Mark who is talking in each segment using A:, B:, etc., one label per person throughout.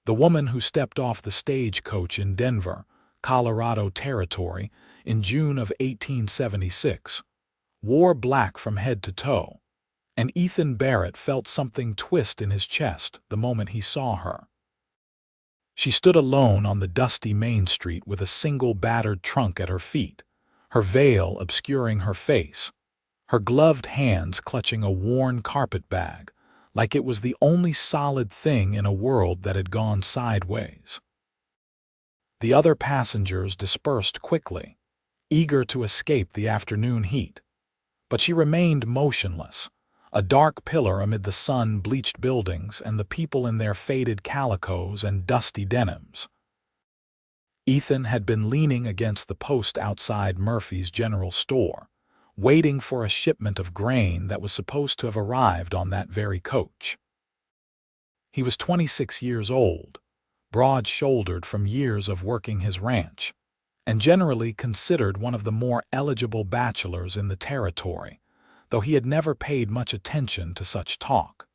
A: The woman who stepped off the stagecoach in Denver, Colorado Territory, in June of 1876, wore black from head to toe, and Ethan Barrett felt something twist in his chest the moment he saw her. She stood alone on the dusty Main Street with a single battered trunk at her feet, her veil obscuring her face, her gloved hands clutching a worn carpet bag, like it was the only solid thing in a world that had gone sideways. The other passengers dispersed quickly, eager to escape the afternoon heat, but she remained motionless, a dark pillar amid the sun-bleached buildings and the people in their faded calicos and dusty denims. Ethan had been leaning against the post outside Murphy's General Store, waiting for a shipment of grain that was supposed to have arrived on that very coach. He was 26 years old, broad-shouldered from years of working his ranch, and generally considered one of the more eligible bachelors in the territory, though he had never paid much attention to such talk.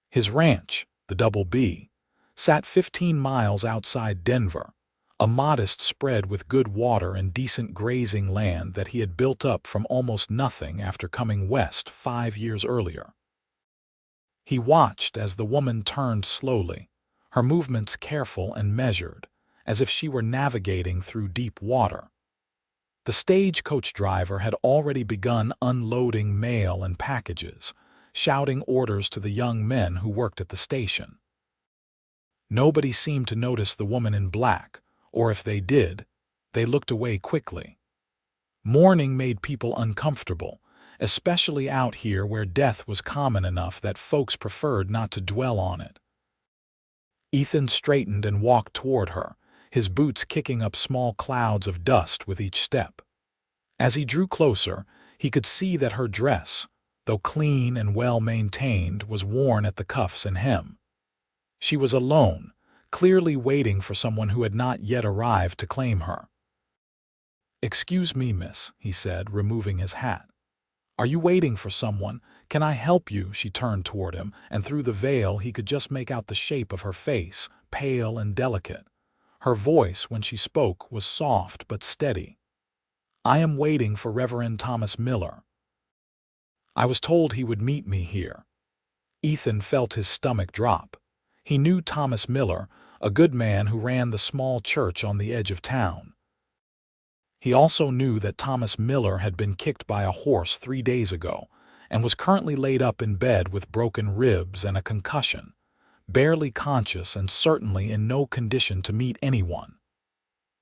A: His ranch, the Double B, sat 15 miles outside Denver, a modest spread with good water and decent grazing land that he had built up from almost nothing after coming west 5 years earlier. He watched as the woman turned slowly, her movements careful and measured, as if she were navigating through deep water. The stagecoach driver had already begun unloading mail and packages, shouting orders to the young men who worked at the station. Nobody seemed to notice the woman in black, or if they did, they looked away quickly. Mourning made people uncomfortable, especially out here where death was common enough that folks preferred not to dwell on it. Ethan straightened and walked toward her, his boots kicking up small clouds of dust with each step. As he drew closer, he could see that her dress, though clean and well-maintained, was worn at the cuffs and hem. She was alone, clearly waiting for someone who had not yet arrived to claim her. "Excuse me, miss," he said, removing his hat. "Are you waiting for someone? Can I help you?" She turned toward him, and through the veil he could just make out the shape of her face, pale and delicate. Her voice, when she spoke, was soft but steady. "I am waiting for Reverend Thomas Miller. I was told he would meet me here." Ethan felt his stomach drop. He knew Thomas Miller, a good man who ran the small church on the edge of town. He also knew that Thomas Miller had been kicked by a horse 3 days ago and was currently laid up in bed with broken ribs and a concussion, barely conscious and certainly in no condition to meet anyone.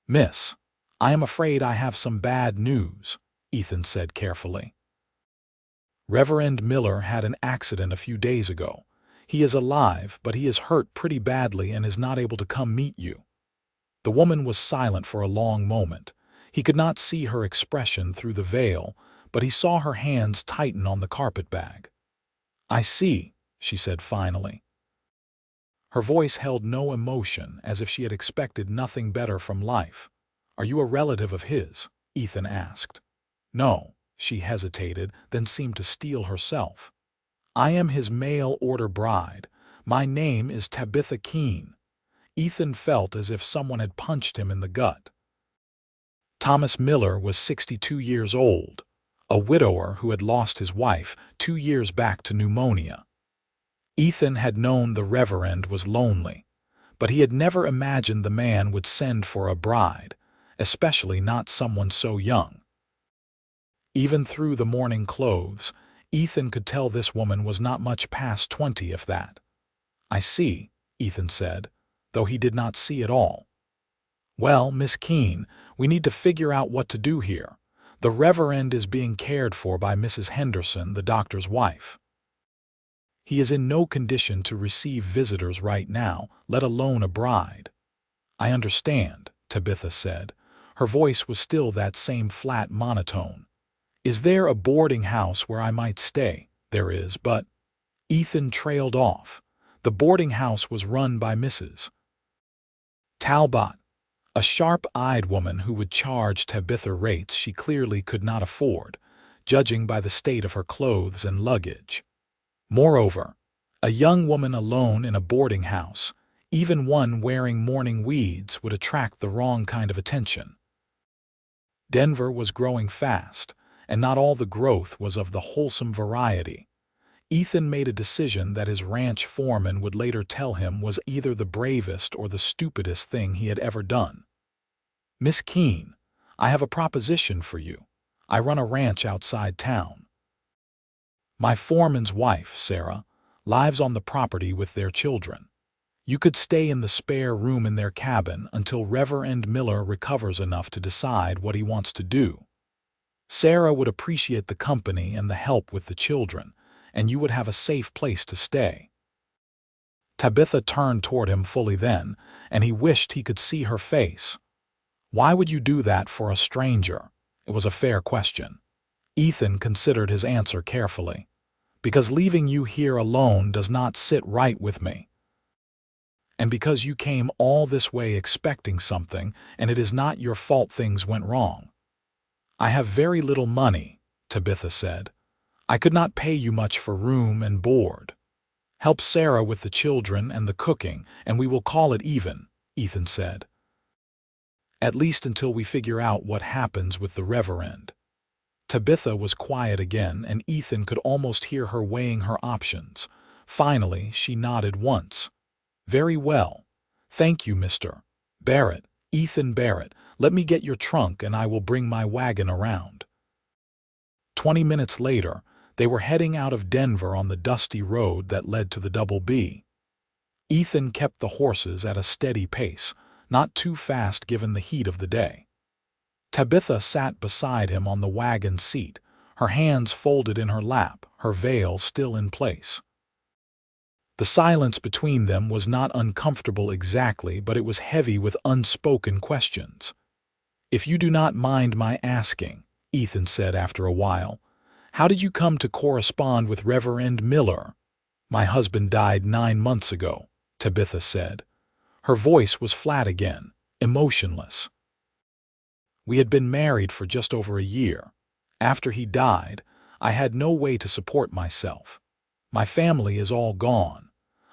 A: "Miss, I am afraid I have some bad news," Ethan said carefully. "Reverend Miller had an accident a few days ago. He is alive, but he is hurt pretty badly and is not able to come meet you." The woman was silent for a long moment. He could not see her expression through the veil, but he saw her hands tighten on the carpet bag. "I see," she said finally. Her voice held no emotion, as if she had expected nothing better from life. "Are you a relative of his?" Ethan asked. "No." She hesitated, then seemed to steel herself. "I am his mail-order bride. My name is Tabitha Keene." Ethan felt as if someone had punched him in the gut. Thomas Miller was 62 years old, a widower who had lost his wife 2 years back to pneumonia. Ethan had known the Reverend was lonely, but he had never imagined the man would send for a bride, especially not someone so young. Even through the mourning clothes, Ethan could tell this woman was not much past 20, if that. "I see," Ethan said, though he did not see it all. "Well, Miss Keene, we need to figure out what to do here. The Reverend is being cared for by Mrs. Henderson, the doctor's wife. He is in no condition to receive visitors right now, let alone a bride." "I understand," Tabitha said. Her voice was still that same flat monotone. "Is there a boarding house where I might stay?" "There is, but—" Ethan trailed off. The boarding house was run by Mrs. Talbot, a sharp-eyed woman who would charge Tabitha rates she clearly could not afford, judging by the state of her clothes and luggage. Moreover, a young woman alone in a boarding house, Even one wearing mourning weeds would attract the wrong kind of attention. Denver was growing fast, and not all the growth was of the wholesome variety. Ethan made a decision that his ranch foreman would later tell him was either the bravest or the stupidest thing he had ever done. "Miss Keene, I have a proposition for you. I run a ranch outside town. My foreman's wife, Sarah, lives on the property with their children. You could stay in the spare room in their cabin until Reverend Miller recovers enough to decide what he wants to do. Sarah would appreciate the company and the help with the children, and you would have a safe place to stay." Tabitha turned toward him fully then, and he wished he could see her face. Why would you do that for a stranger? It was a fair question. Ethan considered his answer carefully. "Because leaving you here alone does not sit right with me. And because you came all this way expecting something, and it is not your fault things went wrong." "I have very little money," Tabitha said. "I could not pay you much for room and board. Help Sarah with the children and the cooking, and we will call it even," Ethan said. "At least until we figure out what happens with the Reverend." Tabitha was quiet again, and Ethan could almost hear her weighing her options. Finally, she nodded once. "Very well. Thank you, Mr. Barrett, Ethan Barrett. Let me get your trunk and I will bring my wagon around." 20 minutes later, they were heading out of Denver on the dusty road that led to the Double B. Ethan kept the horses at a steady pace, not too fast given the heat of the day. Tabitha sat beside him on the wagon seat, her hands folded in her lap, her veil still in place. The silence between them was not uncomfortable exactly, but it was heavy with unspoken questions. "If you do not mind my asking," Ethan said after a while, "how did you come to correspond with Reverend Miller?" "My husband died 9 months ago," Tabitha said. Her voice was flat again, emotionless. "We had been married for just over a year. After he died, I had no way to support myself. My family is all gone.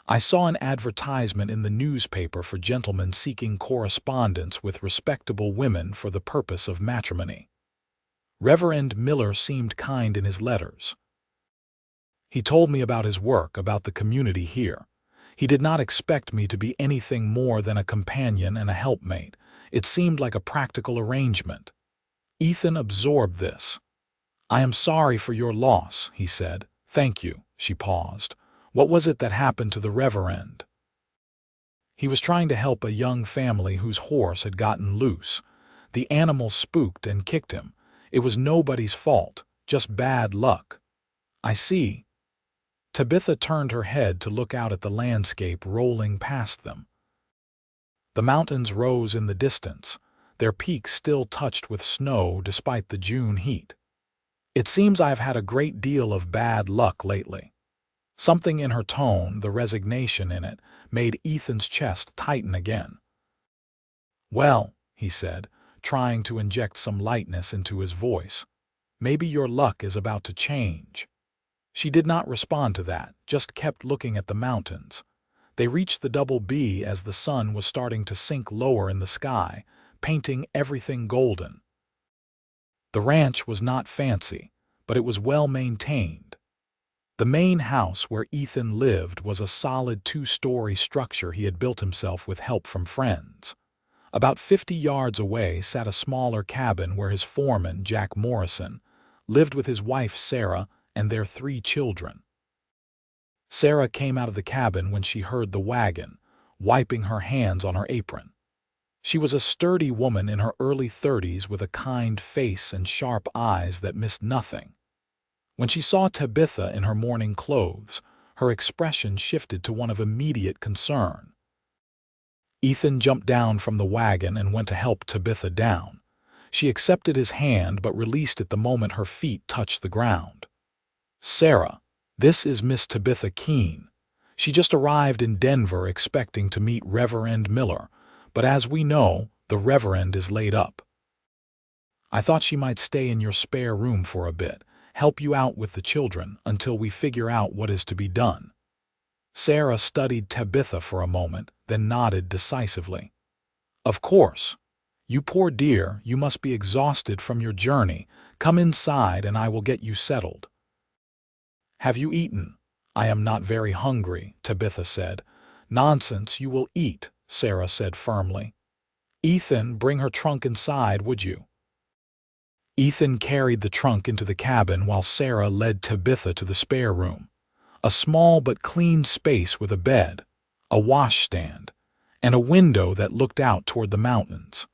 A: I saw an advertisement in the newspaper for gentlemen seeking correspondence with respectable women for the purpose of matrimony. Reverend Miller seemed kind in his letters. He told me about his work, about the community here. He did not expect me to be anything more than a companion and a helpmate. It seemed like a practical arrangement." Ethan absorbed this. "I am sorry for your loss," he said. "Thank you." She paused. "What was it that happened to the Reverend?" "He was trying to help a young family whose horse had gotten loose. The animal spooked and kicked him. It was nobody's fault, just bad luck." "I see." Tabitha turned her head to look out at the landscape rolling past them. The mountains rose in the distance, their peaks still touched with snow despite the June heat. "It seems I have had a great deal of bad luck lately." Something in her tone, the resignation in it, made Ethan's chest tighten again. "Well," he said, trying to inject some lightness into his voice, "maybe your luck is about to change." She did not respond to that, just kept looking at the mountains. They reached the Double B as the sun was starting to sink lower in the sky, painting everything golden. The ranch was not fancy, but it was well maintained. The main house where Ethan lived was a solid 2-story structure he had built himself with help from friends. About 50 yards away sat a smaller cabin where his foreman, Jack Morrison, lived with his wife Sarah and their 3 children. Sarah came out of the cabin when she heard the wagon, wiping her hands on her apron. She was a sturdy woman in her early 30s with a kind face and sharp eyes that missed nothing. When she saw Tabitha in her mourning clothes, her expression shifted to one of immediate concern. Ethan jumped down from the wagon and went to help Tabitha down. She accepted his hand but released it the moment her feet touched the ground. "Sarah, this is Miss Tabitha Keene. She just arrived in Denver expecting to meet Reverend Miller, but as we know, the Reverend is laid up. I thought she might stay in your spare room for a bit, help you out with the children until we figure out what is to be done." Sarah studied Tabitha for a moment, then nodded decisively. Of course. You poor dear, you must be exhausted from your journey. Come inside and I will get you settled. Have you eaten? I am not very hungry, Tabitha said. Nonsense, you will eat, Sarah said firmly. Ethan, bring her trunk inside, would you? Ethan carried the trunk into the cabin while Sarah led Tabitha to the spare room, a small but clean space with a bed, a washstand, and a window that looked out toward the mountains.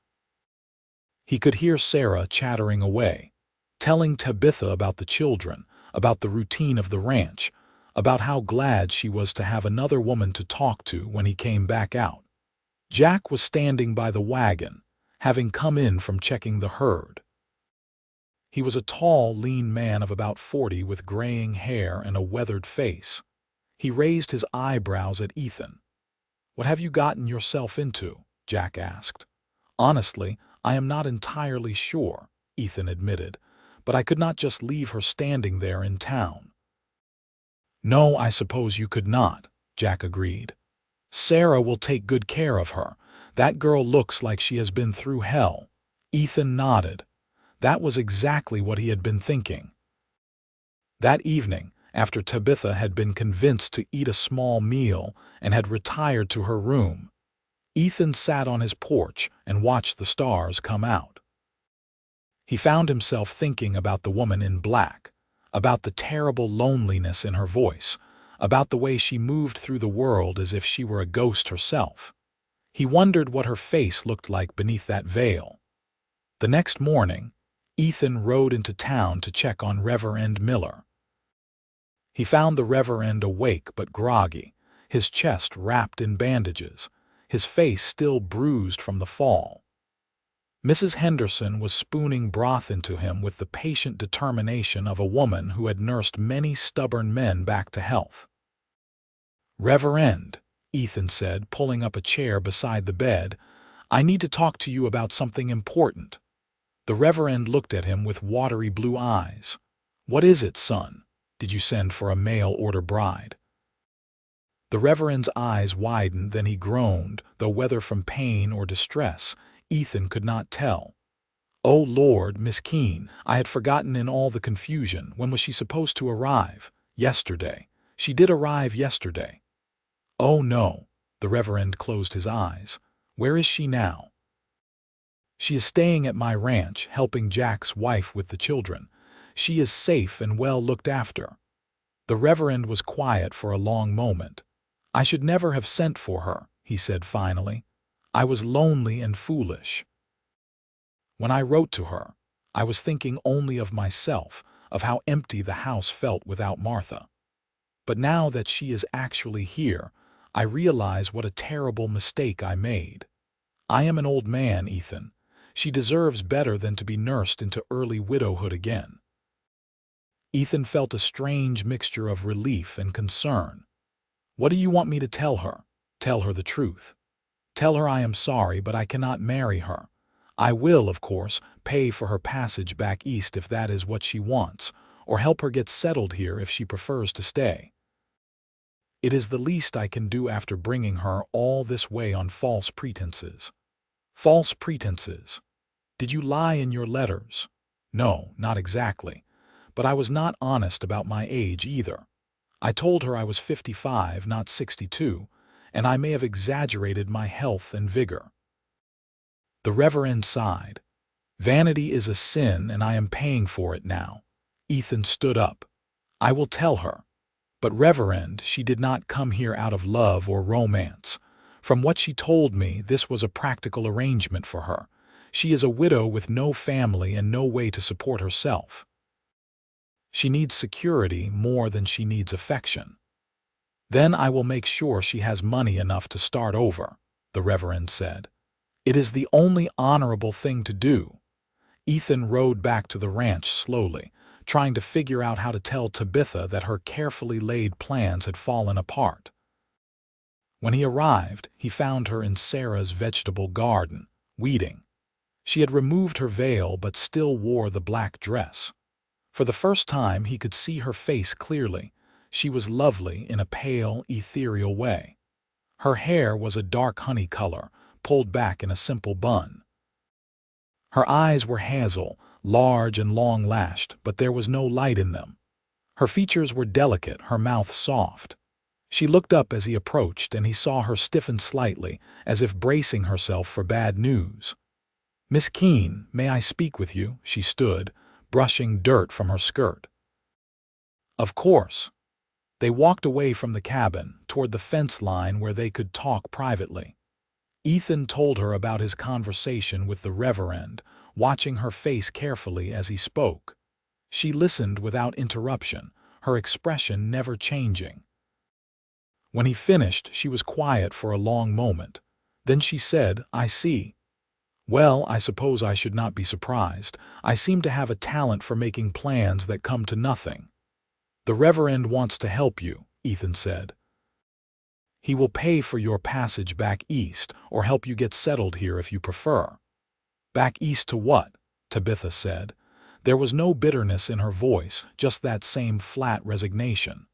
A: He could hear Sarah chattering away, telling Tabitha about the children, about the routine of the ranch, about how glad she was to have another woman to talk to when he came back out. Jack was standing by the wagon, having come in from checking the herd. He was a tall, lean man of about 40 with graying hair and a weathered face. He raised his eyebrows at Ethan. "What have you gotten yourself into?" Jack asked. "Honestly, I am not entirely sure," Ethan admitted, "but I could not just leave her standing there in town." "No, I suppose you could not," Jack agreed. "Sarah will take good care of her. That girl looks like she has been through hell." Ethan nodded. That was exactly what he had been thinking. That evening, after Tabitha had been convinced to eat a small meal and had retired to her room, Ethan sat on his porch and watched the stars come out. He found himself thinking about the woman in black, about the terrible loneliness in her voice, about the way she moved through the world as if she were a ghost herself. He wondered what her face looked like beneath that veil. The next morning, Ethan rode into town to check on Reverend Miller. He found the Reverend awake but groggy, his chest wrapped in bandages, his face still bruised from the fall. Mrs. Henderson was spooning broth into him with the patient determination of a woman who had nursed many stubborn men back to health. "Reverend," Ethan said, pulling up a chair beside the bed, "I need to talk to you about something important." The Reverend looked at him with watery blue eyes. "What is it, son? Did you send for a mail-order bride?" The Reverend's eyes widened, then he groaned, though whether from pain or distress, Ethan could not tell. "Oh Lord, Miss Keene, I had forgotten in all the confusion. When was she supposed to arrive?" "Yesterday. She did arrive yesterday." "Oh no." The Reverend closed his eyes. "Where is she now?" "She is staying at my ranch, helping Jack's wife with the children. She is safe and well looked after." The Reverend was quiet for a long moment. "I should never have sent for her," he said finally. "I was lonely and foolish. When I wrote to her, I was thinking only of myself, of how empty the house felt without Martha. But now that she is actually here, I realize what a terrible mistake I made. I am an old man, Ethan. She deserves better than to be nursed into early widowhood again." Ethan felt a strange mixture of relief and concern. "What do you want me to tell her?" "Tell her the truth. Tell her I am sorry, but I cannot marry her. I will, of course, pay for her passage back east if that is what she wants, or help her get settled here if she prefers to stay. It is the least I can do after bringing her all this way on false pretenses." "False pretenses? Did you lie in your letters?" "No, not exactly. But I was not honest about my age either. I told her I was 55, not 62, and I may have exaggerated my health and vigor." The Reverend sighed. "Vanity is a sin, and I am paying for it now." Ethan stood up. "I will tell her. But Reverend, she did not come here out of love or romance. From what she told me, this was a practical arrangement for her. She is a widow with no family and no way to support herself. She needs security more than she needs affection. Then I will make sure she has money enough to start over," the Reverend said. "It is the only honorable thing to do." Ethan rode back to the ranch slowly, trying to figure out how to tell Tabitha that her carefully laid plans had fallen apart. When he arrived, he found her in Sarah's vegetable garden, weeding. She had removed her veil but still wore the black dress. For the first time he could see her face clearly. She was lovely in a pale, ethereal way. Her hair was a dark honey color, pulled back in a simple bun. Her eyes were hazel, large and long-lashed, but there was no light in them. Her features were delicate, her mouth soft. She looked up as he approached, and he saw her stiffen slightly, as if bracing herself for bad news. "Miss Keene, may I speak with you?" She stood, brushing dirt from her skirt. "Of course." They walked away from the cabin, toward the fence line where they could talk privately. Ethan told her about his conversation with the Reverend, watching her face carefully as he spoke. She listened without interruption, her expression never changing. When he finished, she was quiet for a long moment. Then she said, "I see. Well, I suppose I should not be surprised. I seem to have a talent for making plans that come to nothing." "The Reverend wants to help you," Ethan said. "He will pay for your passage back east, or help you get settled here if you prefer." "Back east to what?" Tabitha said. There was no bitterness in her voice, just that same flat resignation.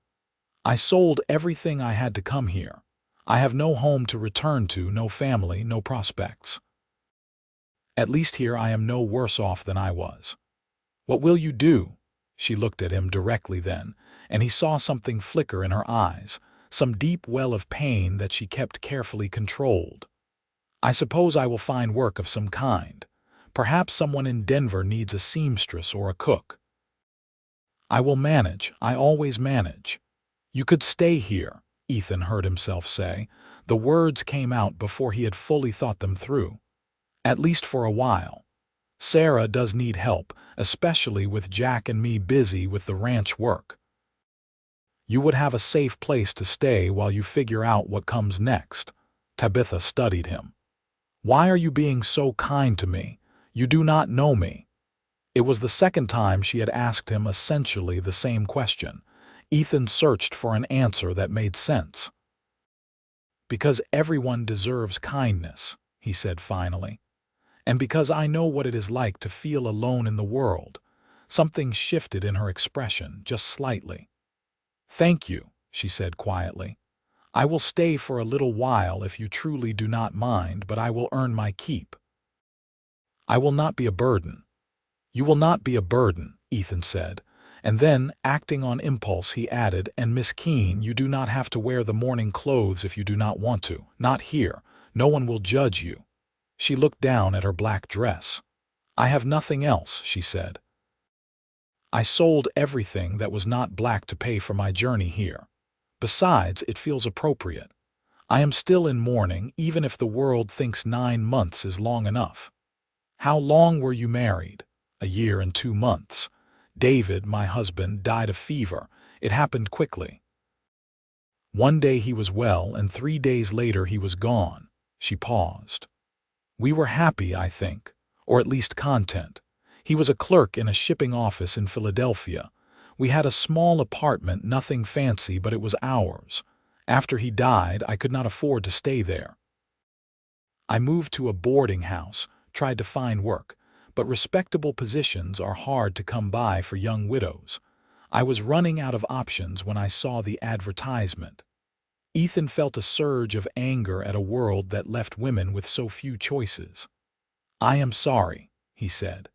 A: "I sold everything I had to come here. I have no home to return to, no family, no prospects. At least here I am no worse off than I was." "What will you do?" She looked at him directly then, and he saw something flicker in her eyes, some deep well of pain that she kept carefully controlled. "I suppose I will find work of some kind. Perhaps someone in Denver needs a seamstress or a cook." "I will manage. I always manage." "You could stay here," Ethan heard himself say. The words came out before he had fully thought them through. "At least for a while. Sarah does need help, especially with Jack and me busy with the ranch work. You would have a safe place to stay while you figure out what comes next." Tabitha studied him. "Why are you being so kind to me? You do not know me." It was the second time she had asked him essentially the same question. Ethan searched for an answer that made sense. "Because everyone deserves kindness," he said finally. "And because I know what it is like to feel alone in the world." Something shifted in her expression, just slightly. "Thank you," she said quietly. "I will stay for a little while if you truly do not mind, but I will earn my keep. I will not be a burden." "You will not be a burden," Ethan said. And then, acting on impulse, he added, "And Miss Keene, you do not have to wear the mourning clothes if you do not want to. Not here. No one will judge you." She looked down at her black dress. "I have nothing else," she said. "I sold everything that was not black to pay for my journey here. Besides, it feels appropriate. I am still in mourning, even if the world thinks 9 months is long enough." "How long were you married?" "A year and 2 months. David, my husband, died of fever. It happened quickly. One day he was well, and 3 days later he was gone." She paused. "We were happy, I think, or at least content. He was a clerk in a shipping office in Philadelphia. We had a small apartment, nothing fancy, but it was ours. After he died, I could not afford to stay there. I moved to a boarding house, tried to find work, but respectable positions are hard to come by for young widows. I was running out of options when I saw the advertisement." Ethan felt a surge of anger at a world that left women with so few choices. "I am sorry," he said.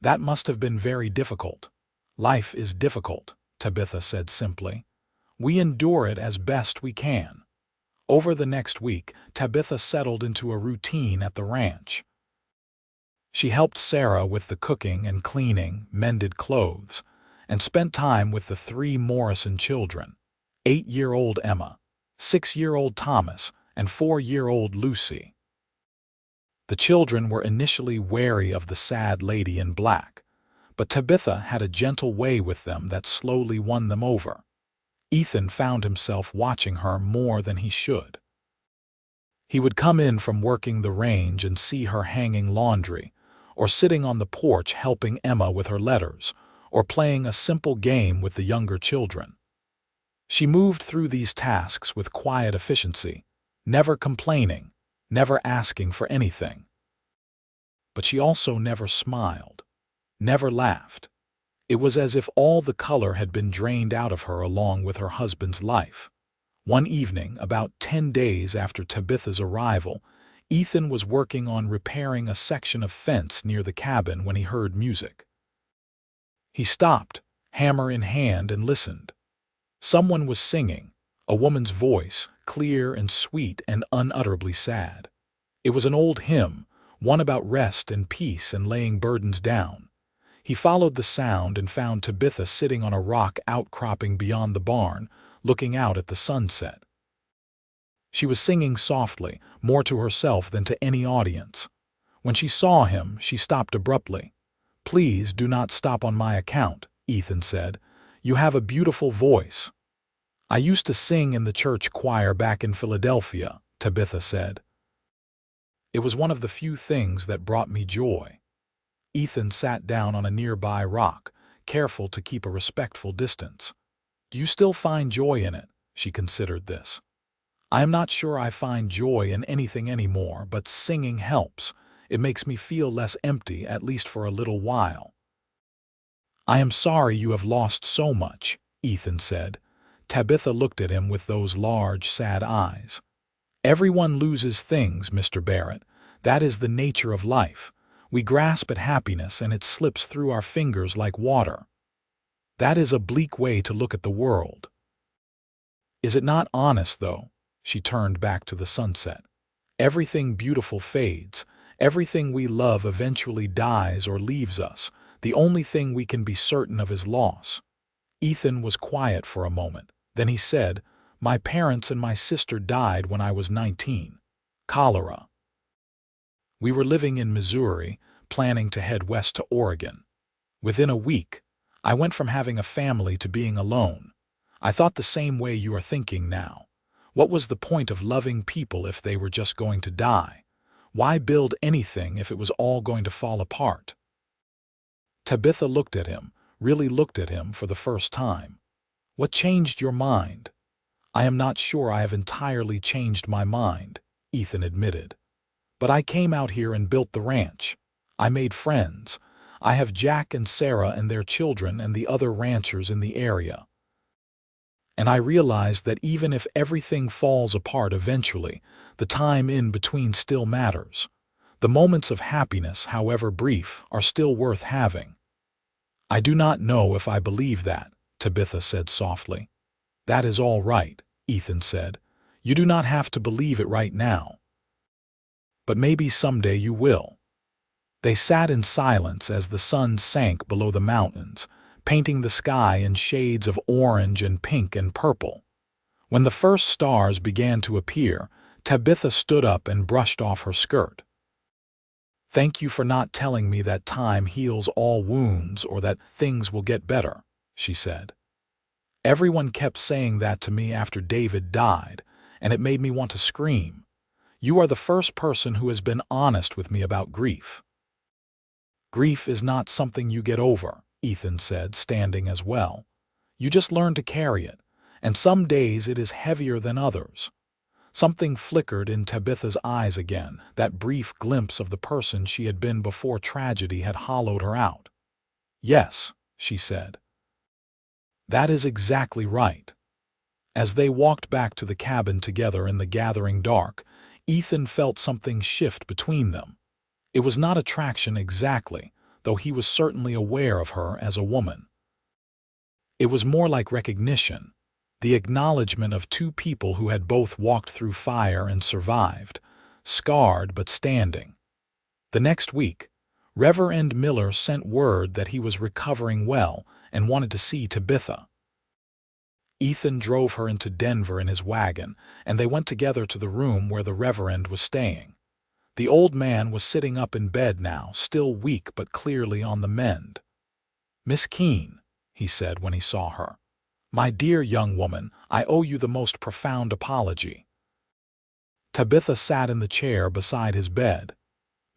A: "That must have been very difficult." "Life is difficult," Tabitha said simply. "We endure it as best we can." Over the next week, Tabitha settled into a routine at the ranch. She helped Sarah with the cooking and cleaning, mended clothes, and spent time with the 3 Morrison children: 8-year-old Emma, 6-year-old Thomas, and 4-year-old Lucy. The children were initially wary of the sad lady in black, but Tabitha had a gentle way with them that slowly won them over. Ethan found himself watching her more than he should. He would come in from working the range and see her hanging laundry, or sitting on the porch helping Emma with her letters, or playing a simple game with the younger children. She moved through these tasks with quiet efficiency, never complaining, never asking for anything. But she also never smiled, never laughed. It was as if all the color had been drained out of her along with her husband's life. One evening, about 10 days after Tabitha's arrival, Ethan was working on repairing a section of fence near the cabin when he heard music. He stopped, hammer in hand, and listened. Someone was singing, a woman's voice, clear and sweet and unutterably sad. It was an old hymn, one about rest and peace and laying burdens down. He followed the sound and found Tabitha sitting on a rock outcropping beyond the barn, looking out at the sunset. She was singing softly, more to herself than to any audience. When she saw him, she stopped abruptly. "Please do not stop on my account," Ethan said. "You have a beautiful voice." "I used to sing in the church choir back in Philadelphia," Tabitha said. "It was one of the few things that brought me joy." Ethan sat down on a nearby rock, careful to keep a respectful distance. "Do you still find joy in it?" She considered this. "I am not sure I find joy in anything anymore, but singing helps. It makes me feel less empty, at least for a little while." "I am sorry you have lost so much," Ethan said. Tabitha looked at him with those large, sad eyes. "Everyone loses things, Mr. Barrett. That is the nature of life. We grasp at happiness and it slips through our fingers like water. That is a bleak way to look at the world." "Is it not honest, though?" She turned back to the sunset. "Everything beautiful fades. Everything we love eventually dies or leaves us. The only thing we can be certain of is loss." Ethan was quiet for a moment. Then he said, "My parents and my sister died when I was 19. Cholera. We were living in Missouri, planning to head west to Oregon. Within a week, I went from having a family to being alone. I thought the same way you are thinking now. What was the point of loving people if they were just going to die? Why build anything if it was all going to fall apart?" Tabitha looked at him, really looked at him for the first time. "What changed your mind?" "I am not sure I have entirely changed my mind," Ethan admitted. "But I came out here and built the ranch. I made friends. I have Jack and Sarah and their children and the other ranchers in the area. And I realized that even if everything falls apart eventually, the time in between still matters. The moments of happiness, however brief, are still worth having." "I do not know if I believe that," Tabitha said softly. "That is all right," Ethan said. "You do not have to believe it right now. But maybe someday you will." They sat in silence as the sun sank below the mountains, painting the sky in shades of orange and pink and purple. When the first stars began to appear, Tabitha stood up and brushed off her skirt. "Thank you for not telling me that time heals all wounds or that things will get better," she said. "Everyone kept saying that to me after David died, and it made me want to scream. You are the first person who has been honest with me about grief." "Grief is not something you get over," Ethan said, standing as well. "You just learn to carry it, and some days it is heavier than others." Something flickered in Tabitha's eyes again, that brief glimpse of the person she had been before tragedy had hollowed her out. "Yes," she said. "That is exactly right." As they walked back to the cabin together in the gathering dark, Ethan felt something shift between them. It was not attraction exactly, though he was certainly aware of her as a woman. It was more like recognition, the acknowledgement of two people who had both walked through fire and survived, scarred but standing. The next week, Reverend Miller sent word that he was recovering well and wanted to see Tabitha. Ethan drove her into Denver in his wagon, and they went together to the room where the Reverend was staying. The old man was sitting up in bed now, still weak but clearly on the mend. "Miss Keene," he said when he saw her. "My dear young woman, I owe you the most profound apology." Tabitha sat in the chair beside his bed.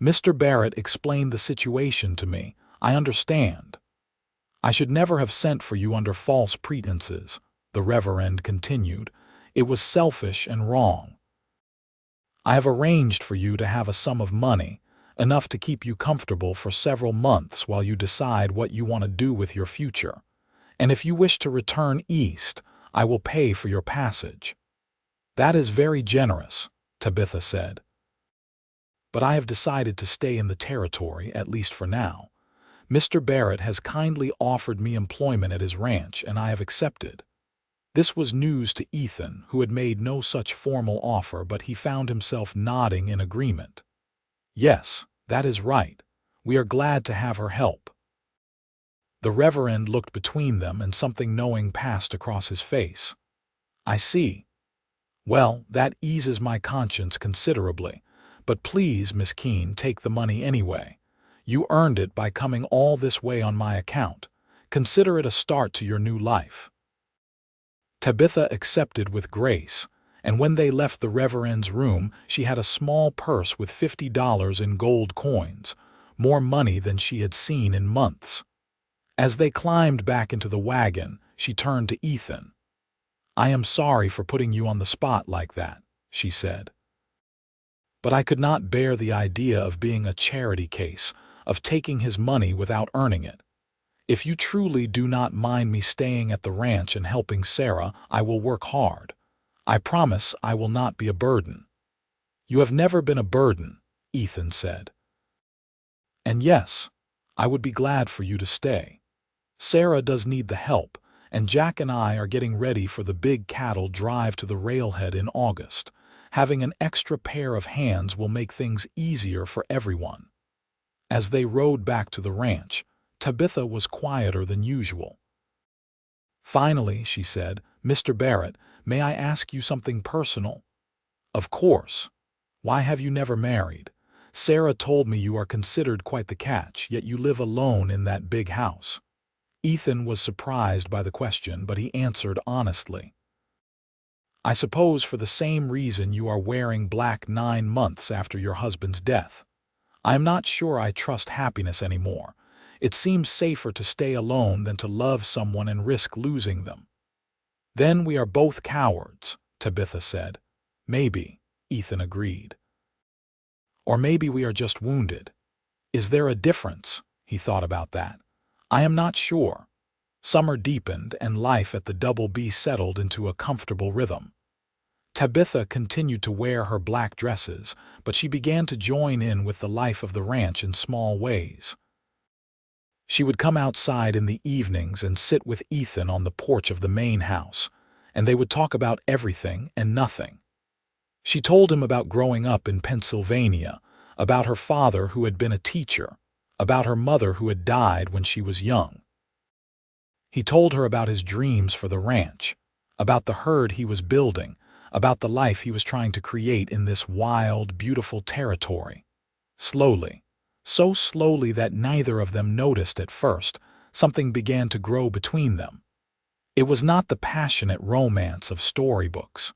A: "Mr. Barrett explained the situation to me. I understand. I should never have sent for you under false pretenses," the Reverend continued. "It was selfish and wrong. I have arranged for you to have a sum of money, enough to keep you comfortable for several months while you decide what you want to do with your future. And if you wish to return east, I will pay for your passage." "That is very generous," Tabitha said. "But I have decided to stay in the territory, at least for now. Mr. Barrett has kindly offered me employment at his ranch, and I have accepted." This was news to Ethan, who had made no such formal offer, but he found himself nodding in agreement. "Yes, that is right. We are glad to have her help." The Reverend looked between them, and something knowing passed across his face. "I see. Well, that eases my conscience considerably. But please, Miss Keene, take the money anyway. You earned it by coming all this way on my account. Consider it a start to your new life." Tabitha accepted with grace, and when they left the Reverend's room, she had a small purse with $50 in gold coins, more money than she had seen in months. As they climbed back into the wagon, she turned to Ethan. "I am sorry for putting you on the spot like that," she said. "But I could not bear the idea of being a charity case, of taking his money without earning it. If you truly do not mind me staying at the ranch and helping Sarah, I will work hard. I promise I will not be a burden." "You have never been a burden," Ethan said. "And yes, I would be glad for you to stay. Sarah does need the help, and Jack and I are getting ready for the big cattle drive to the railhead in August. Having an extra pair of hands will make things easier for everyone." As they rode back to the ranch, Tabitha was quieter than usual. Finally, she said, "Mr. Barrett, may I ask you something personal?" "Of course. Why have you never married? Sarah told me you are considered quite the catch, yet you live alone in that big house." Ethan was surprised by the question, but he answered honestly. "I suppose for the same reason you are wearing black 9 months after your husband's death. I am not sure I trust happiness anymore. It seems safer to stay alone than to love someone and risk losing them." "Then we are both cowards," Tabitha said. "Maybe," Ethan agreed. "Or maybe we are just wounded. Is there a difference?" He thought about that. "I am not sure." Summer deepened, and life at the Double B settled into a comfortable rhythm. Tabitha continued to wear her black dresses, but she began to join in with the life of the ranch in small ways. She would come outside in the evenings and sit with Ethan on the porch of the main house, and they would talk about everything and nothing. She told him about growing up in Pennsylvania, about her father who had been a teacher, about her mother who had died when she was young. He told her about his dreams for the ranch, about the herd he was building, about the life he was trying to create in this wild, beautiful territory. Slowly, so slowly that neither of them noticed at first, something began to grow between them. It was not the passionate romance of storybooks.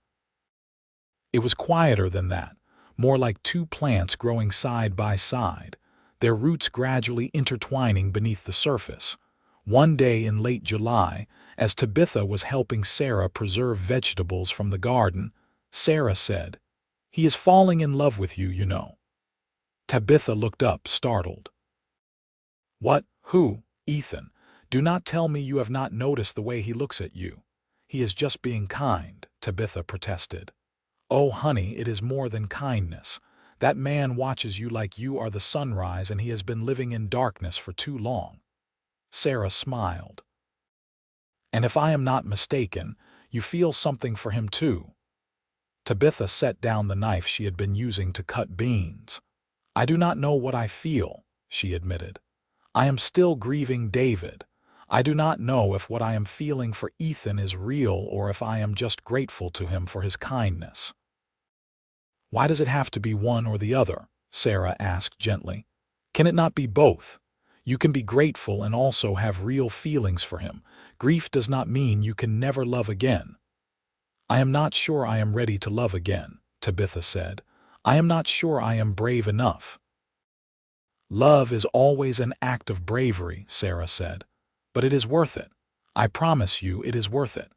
A: It was quieter than that, more like two plants growing side by side, their roots gradually intertwining beneath the surface. One day in late July, as Tabitha was helping Sarah preserve vegetables from the garden, Sarah said, "He is falling in love with you, you know." Tabitha looked up, startled. "What? Who?" "Ethan. Do not tell me you have not noticed the way he looks at you." "He is just being kind," Tabitha protested. "Oh, honey, it is more than kindness. That man watches you like you are the sunrise, and he has been living in darkness for too long." Sarah smiled. "And if I am not mistaken, you feel something for him too." Tabitha set down the knife she had been using to cut beans. "I do not know what I feel," she admitted. "I am still grieving David. I do not know if what I am feeling for Ethan is real or if I am just grateful to him for his kindness." "Why does it have to be one or the other?" Sarah asked gently. "Can it not be both? You can be grateful and also have real feelings for him. Grief does not mean you can never love again." "I am not sure I am ready to love again," Tabitha said. "I am not sure I am brave enough." "Love is always an act of bravery," Sarah said. "But it is worth it. I promise you it is worth it."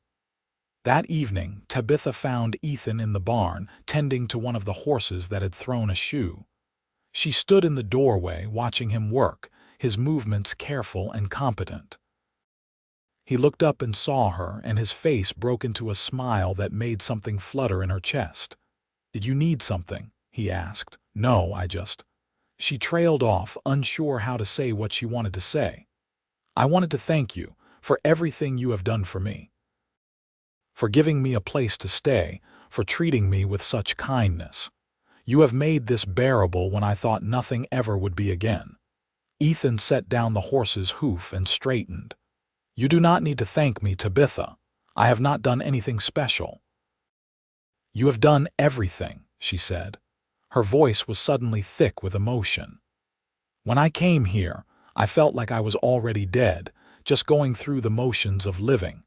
A: That evening, Tabitha found Ethan in the barn, tending to one of the horses that had thrown a shoe. She stood in the doorway watching him work, his movements careful and competent. He looked up and saw her, and his face broke into a smile that made something flutter in her chest. "Did you need something?" he asked. "No, I just—" She trailed off, unsure how to say what she wanted to say. "I wanted to thank you for everything you have done for me. For giving me a place to stay, for treating me with such kindness. You have made this bearable when I thought nothing ever would be again." Ethan set down the horse's hoof and straightened. "You do not need to thank me, Tabitha. I have not done anything special." "You have done everything," she said. Her voice was suddenly thick with emotion. "When I came here, I felt like I was already dead, just going through the motions of living.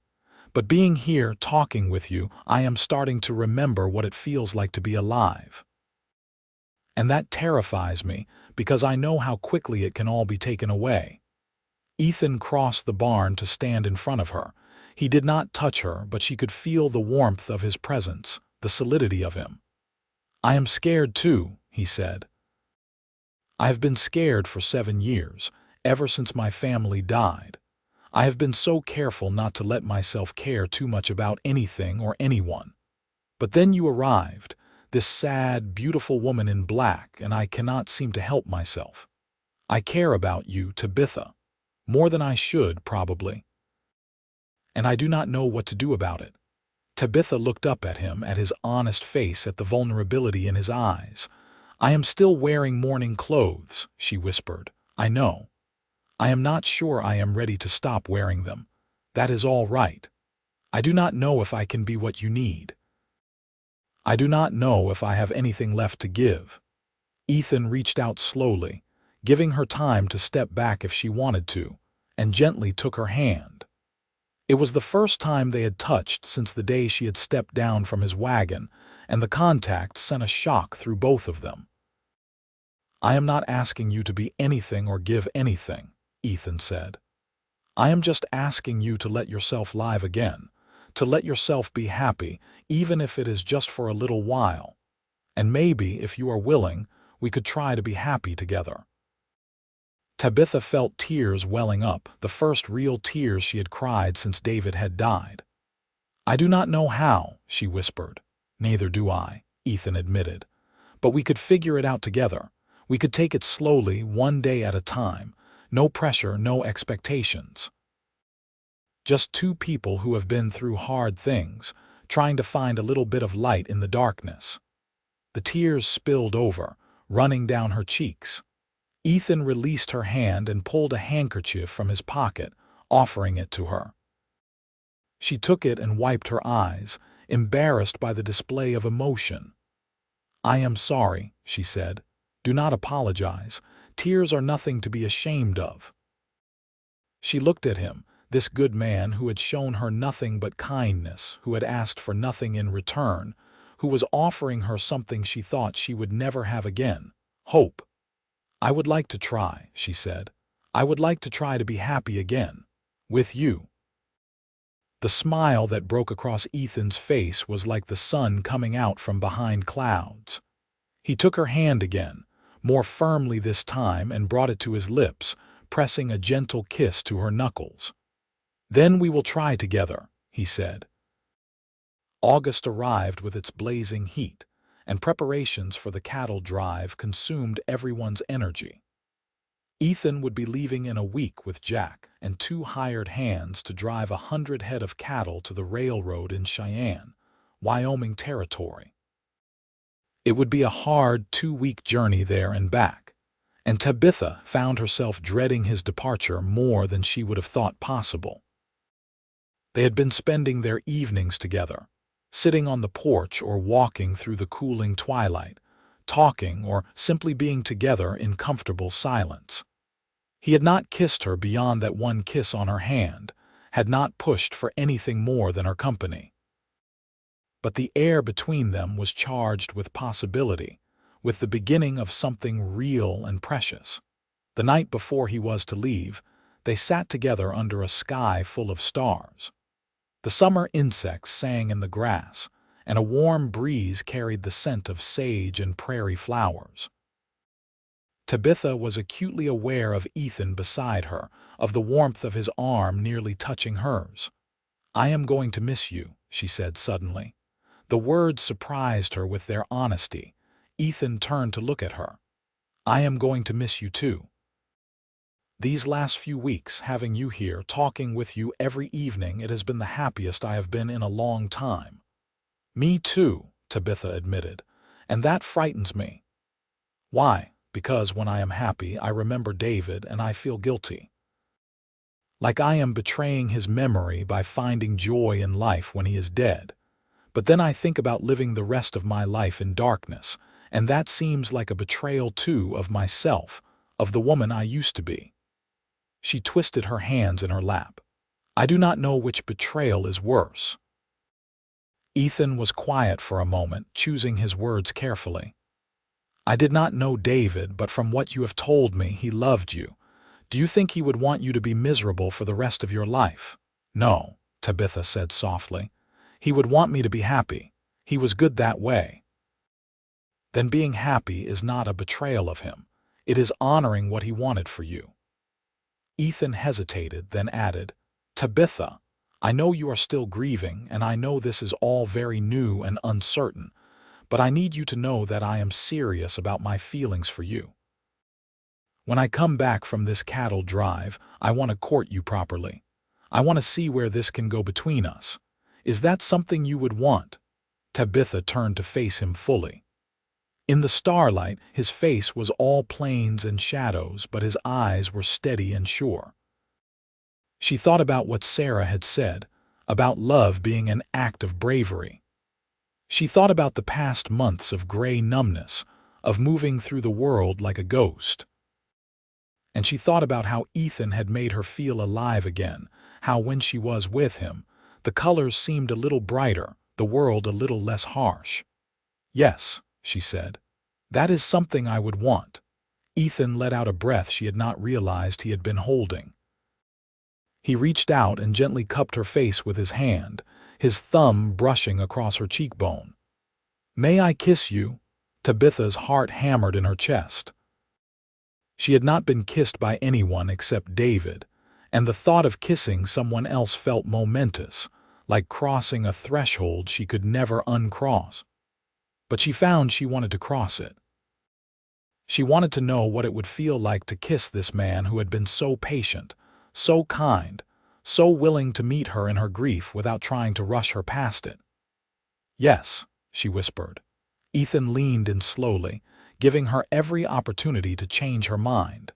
A: But being here talking with you, I am starting to remember what it feels like to be alive. And that terrifies me, because I know how quickly it can all be taken away." Ethan crossed the barn to stand in front of her. He did not touch her, but she could feel the warmth of his presence, the solidity of him. "I am scared too," he said. "I have been scared for 7 years, ever since my family died. I have been so careful not to let myself care too much about anything or anyone. But then you arrived, this sad, beautiful woman in black, and I cannot seem to help myself. I care about you, Tabitha. More than I should, probably. And I do not know what to do about it." Tabitha looked up at him, at his honest face, at the vulnerability in his eyes. "I am still wearing mourning clothes," she whispered. "I know. I am not sure I am ready to stop wearing them. That is all right. I do not know if I can be what you need. I do not know if I have anything left to give." Ethan reached out slowly, giving her time to step back if she wanted to, and gently took her hand. It was the first time they had touched since the day she had stepped down from his wagon, and the contact sent a shock through both of them. "I am not asking you to be anything or give anything," Ethan said. "I am just asking you to let yourself live again, to let yourself be happy, even if it is just for a little while. And maybe, if you are willing, we could try to be happy together." Tabitha felt tears welling up, the first real tears she had cried since David had died. "I do not know how," she whispered. "Neither do I," Ethan admitted. "But we could figure it out together. We could take it slowly, one day at a time. No pressure, no expectations. Just two people who have been through hard things, trying to find a little bit of light in the darkness." The tears spilled over, running down her cheeks. Ethan released her hand and pulled a handkerchief from his pocket, offering it to her. She took it and wiped her eyes, embarrassed by the display of emotion. "I am sorry," she said. "Do not apologize. Tears are nothing to be ashamed of." She looked at him, this good man who had shown her nothing but kindness, who had asked for nothing in return, who was offering her something she thought she would never have again: hope. "I would like to try," she said. "I would like to try to be happy again. With you." The smile that broke across Ethan's face was like the sun coming out from behind clouds. He took her hand again, more firmly this time, and brought it to his lips, pressing a gentle kiss to her knuckles. "Then we will try together," he said. August arrived with its blazing heat, and preparations for the cattle drive consumed everyone's energy. Ethan would be leaving in a week with Jack and 2 hired hands to drive 100 head of cattle to the railroad in Cheyenne, Wyoming territory. It would be a hard 2-week journey there and back, and Tabitha found herself dreading his departure more than she would have thought possible. They had been spending their evenings together, sitting on the porch or walking through the cooling twilight, talking or simply being together in comfortable silence. He had not kissed her beyond that one kiss on her hand, had not pushed for anything more than her company. But the air between them was charged with possibility, with the beginning of something real and precious. The night before he was to leave, they sat together under a sky full of stars. The summer insects sang in the grass, and a warm breeze carried the scent of sage and prairie flowers. Tabitha was acutely aware of Ethan beside her, of the warmth of his arm nearly touching hers. "I am going to miss you," she said suddenly. The words surprised her with their honesty. Ethan turned to look at her. "I am going to miss you too. These last few weeks, having you here, talking with you every evening, it has been the happiest I have been in a long time." "Me too," Tabitha admitted, "and that frightens me." "Why?" "Because when I am happy, I remember David and I feel guilty. Like I am betraying his memory by finding joy in life when he is dead. But then I think about living the rest of my life in darkness, and that seems like a betrayal too of myself, of the woman I used to be." She twisted her hands in her lap. "I do not know which betrayal is worse." Ethan was quiet for a moment, choosing his words carefully. "I did not know David, but from what you have told me, he loved you. Do you think he would want you to be miserable for the rest of your life?" "No," Tabitha said softly. "He would want me to be happy. He was good that way." "Then being happy is not a betrayal of him. It is honoring what he wanted for you." Ethan hesitated, then added, "Tabitha, I know you are still grieving, and I know this is all very new and uncertain, but I need you to know that I am serious about my feelings for you. When I come back from this cattle drive, I want to court you properly. I want to see where this can go between us. Is that something you would want?" Tabitha turned to face him fully. In the starlight, his face was all plains and shadows, but his eyes were steady and sure. She thought about what Sarah had said, about love being an act of bravery. She thought about the past months of gray numbness, of moving through the world like a ghost. And she thought about how Ethan had made her feel alive again, how when she was with him, the colors seemed a little brighter, the world a little less harsh. "Yes," she said, "that is something I would want." Ethan let out a breath she had not realized he had been holding. He reached out and gently cupped her face with his hand, his thumb brushing across her cheekbone. "May I kiss you?" Tabitha's heart hammered in her chest. She had not been kissed by anyone except David, and the thought of kissing someone else felt momentous, like crossing a threshold she could never uncross. But she found she wanted to cross it. She wanted to know what it would feel like to kiss this man who had been so patient, so kind, so willing to meet her in her grief without trying to rush her past it. "Yes," she whispered. Ethan leaned in slowly, giving her every opportunity to change her mind.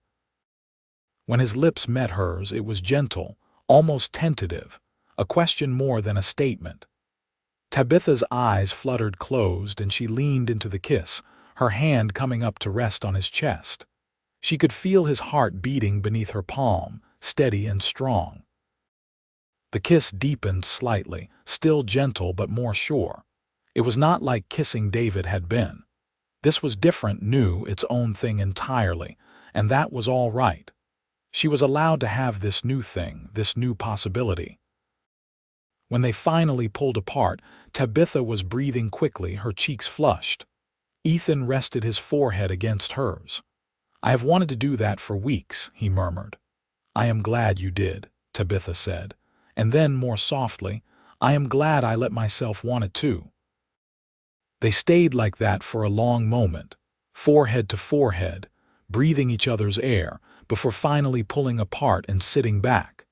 A: When his lips met hers, it was gentle, almost tentative, a question more than a statement. Tabitha's eyes fluttered closed and she leaned into the kiss, her hand coming up to rest on his chest. She could feel his heart beating beneath her palm, steady and strong. The kiss deepened slightly, still gentle but more sure. It was not like kissing David had been. This was different, new, its own thing entirely, and that was all right. She was allowed to have this new thing, this new possibility. When they finally pulled apart, Tabitha was breathing quickly, her cheeks flushed. Ethan rested his forehead against hers. "I have wanted to do that for weeks," he murmured. "I am glad you did," Tabitha said, and then more softly, "I am glad I let myself want it too." They stayed like that for a long moment, forehead to forehead, breathing each other's air, before finally pulling apart and sitting back.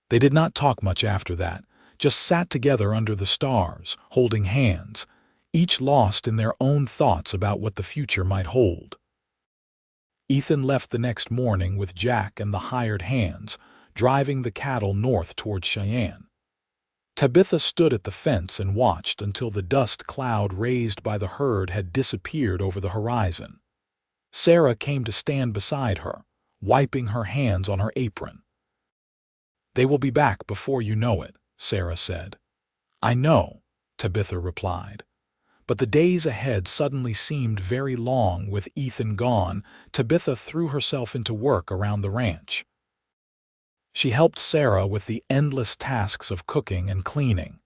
A: They did not talk much after that, just sat together under the stars, holding hands, each lost in their own thoughts about what the future might hold. Ethan left the next morning with Jack and the hired hands, driving the cattle north toward Cheyenne. Tabitha stood at the fence and watched until the dust cloud raised by the herd had disappeared over the horizon. Sarah came to stand beside her, wiping her hands on her apron. "They will be back before you know it," Sarah said. "I know," Tabitha replied. But the days ahead suddenly seemed very long. With Ethan gone, Tabitha threw herself into work around the ranch. She helped Sarah with the endless tasks of cooking and cleaning,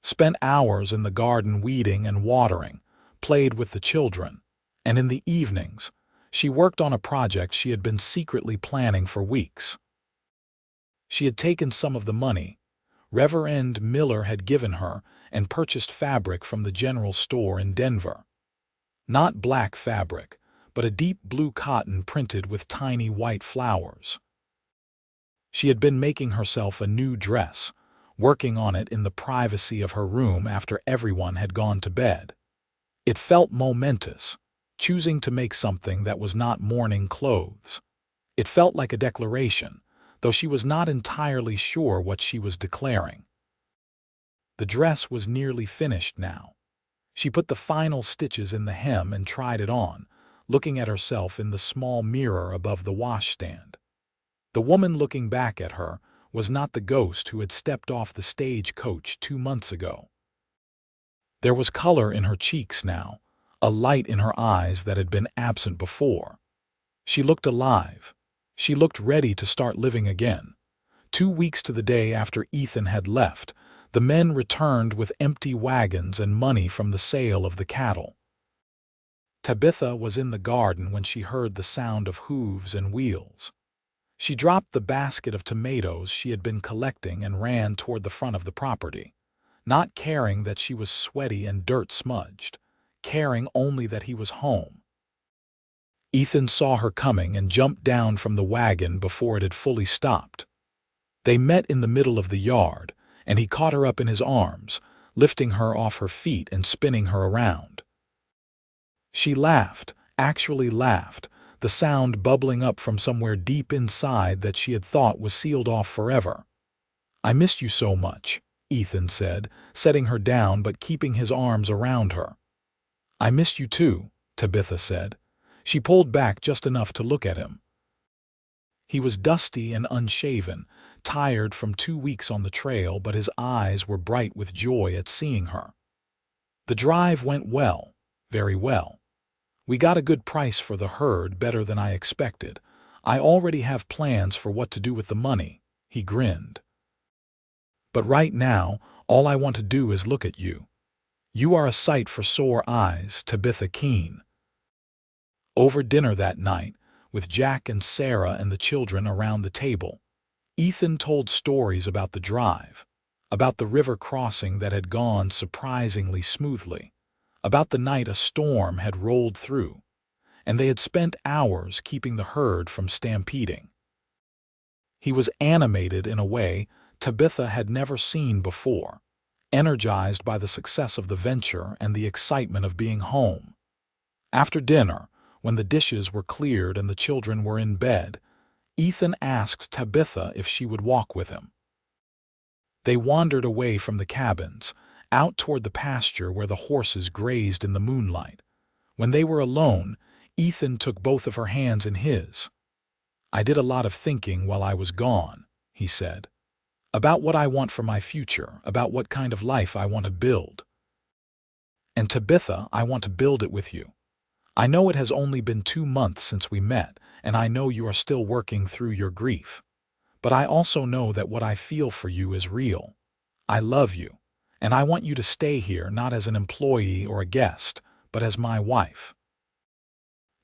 A: spent hours in the garden weeding and watering, played with the children, and in the evenings, She worked on a project she had been secretly planning for weeks. She had taken some of the money Reverend Miller had given her and purchased fabric from the general store in Denver. Not black fabric, but a deep blue cotton printed with tiny white flowers. She had been making herself a new dress, working on it in the privacy of her room after everyone had gone to bed. It felt momentous, choosing to make something that was not mourning clothes. It felt like a declaration, though she was not entirely sure what she was declaring. The dress was nearly finished now. She put the final stitches in the hem and tried it on, looking at herself in the small mirror above the washstand. The woman looking back at her was not the ghost who had stepped off the stagecoach 2 months ago. There was color in her cheeks now, a light in her eyes that had been absent before. She looked alive. She looked ready to start living again. 2 weeks to the day after Ethan had left, the men returned with empty wagons and money from the sale of the cattle. Tabitha was in the garden when she heard the sound of hooves and wheels. She dropped the basket of tomatoes she had been collecting and ran toward the front of the property, not caring that she was sweaty and dirt-smudged, caring only that he was home. Ethan saw her coming and jumped down from the wagon before it had fully stopped. They met in the middle of the yard, and he caught her up in his arms, lifting her off her feet and spinning her around. She laughed, actually laughed, the sound bubbling up from somewhere deep inside that she had thought was sealed off forever. "I missed you so much," Ethan said, setting her down but keeping his arms around her. "I missed you too," Tabitha said. She pulled back just enough to look at him. He was dusty and unshaven, tired from 2 weeks on the trail, but his eyes were bright with joy at seeing her. "The drive went well, very well. We got a good price for the herd, better than I expected. I already have plans for what to do with the money," he grinned. "But right now, all I want to do is look at you. You are a sight for sore eyes, Tabitha Keene." Over dinner that night, with Jack and Sarah and the children around the table, Ethan told stories about the drive, about the river crossing that had gone surprisingly smoothly, about the night a storm had rolled through, and they had spent hours keeping the herd from stampeding. He was animated in a way Tabitha had never seen before, energized by the success of the venture and the excitement of being home. After dinner, when the dishes were cleared and the children were in bed, Ethan asked Tabitha if she would walk with him. They wandered away from the cabins, out toward the pasture where the horses grazed in the moonlight. When they were alone, Ethan took both of her hands in his. "I did a lot of thinking while I was gone," he said, "about what I want for my future, about what kind of life I want to build. And Tabitha, I want to build it with you. I know it has only been 2 months since we met, and I know you are still working through your grief. But I also know that what I feel for you is real. I love you, and I want you to stay here not as an employee or a guest, but as my wife."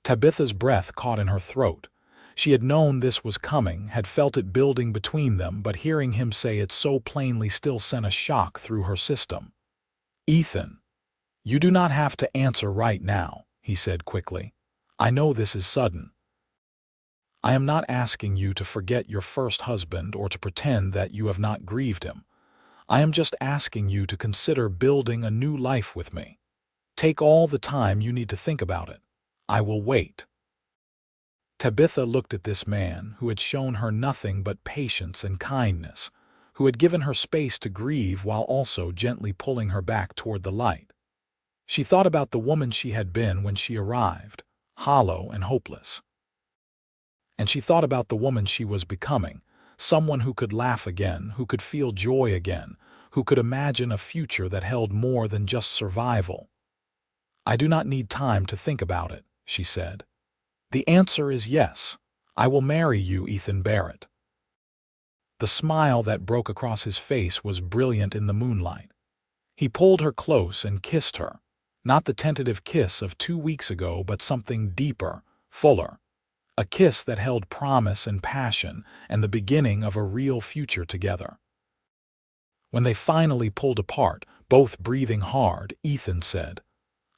A: Tabitha's breath caught in her throat. She had known this was coming, had felt it building between them, but hearing him say it so plainly still sent a shock through her system. "Ethan, you do not have to answer right now," he said quickly. "I know this is sudden. I am not asking you to forget your first husband or to pretend that you have not grieved him. I am just asking you to consider building a new life with me. Take all the time you need to think about it. I will wait." Tabitha looked at this man who had shown her nothing but patience and kindness, who had given her space to grieve while also gently pulling her back toward the light. She thought about the woman she had been when she arrived, hollow and hopeless. And she thought about the woman she was becoming, someone who could laugh again, who could feel joy again, who could imagine a future that held more than just survival. "I do not need time to think about it," she said. "The answer is yes. I will marry you, Ethan Barrett." The smile that broke across his face was brilliant in the moonlight. He pulled her close and kissed her, not the tentative kiss of 2 weeks ago, but something deeper, fuller. A kiss that held promise and passion and the beginning of a real future together. When they finally pulled apart, both breathing hard, Ethan said,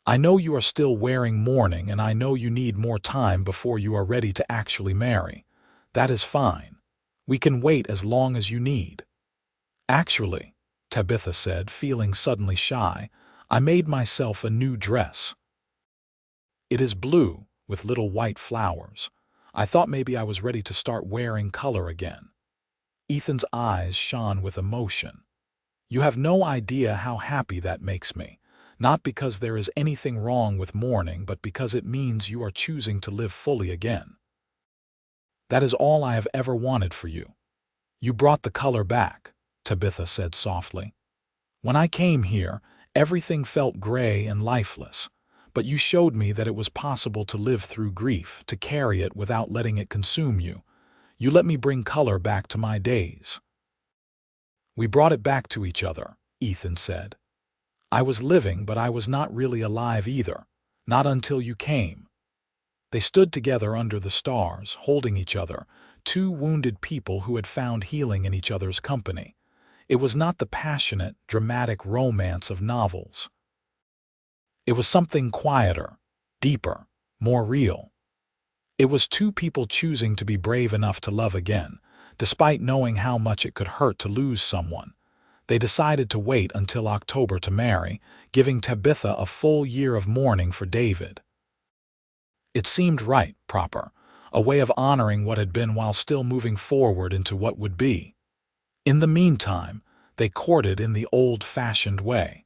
A: "I know you are still wearing mourning, and I know you need more time before you are ready to actually marry. That is fine. We can wait as long as you need." "Actually," Tabitha said, feeling suddenly shy, "I made myself a new dress. It is blue, with little white flowers. I thought maybe I was ready to start wearing color again." Ethan's eyes shone with emotion. "You have no idea how happy that makes me. Not because there is anything wrong with mourning, but because it means you are choosing to live fully again. That is all I have ever wanted for you." "You brought the color back," Tabitha said softly. "When I came here, everything felt gray and lifeless, but you showed me that it was possible to live through grief, to carry it without letting it consume you. You let me bring color back to my days." "We brought it back to each other," Ethan said. "I was living, but I was not really alive either. Not until you came." They stood together under the stars, holding each other, two wounded people who had found healing in each other's company. It was not the passionate, dramatic romance of novels. It was something quieter, deeper, more real. It was two people choosing to be brave enough to love again, despite knowing how much it could hurt to lose someone. They decided to wait until October to marry, giving Tabitha a full year of mourning for David. It seemed right, proper, a way of honoring what had been while still moving forward into what would be. In the meantime, they courted in the old-fashioned way.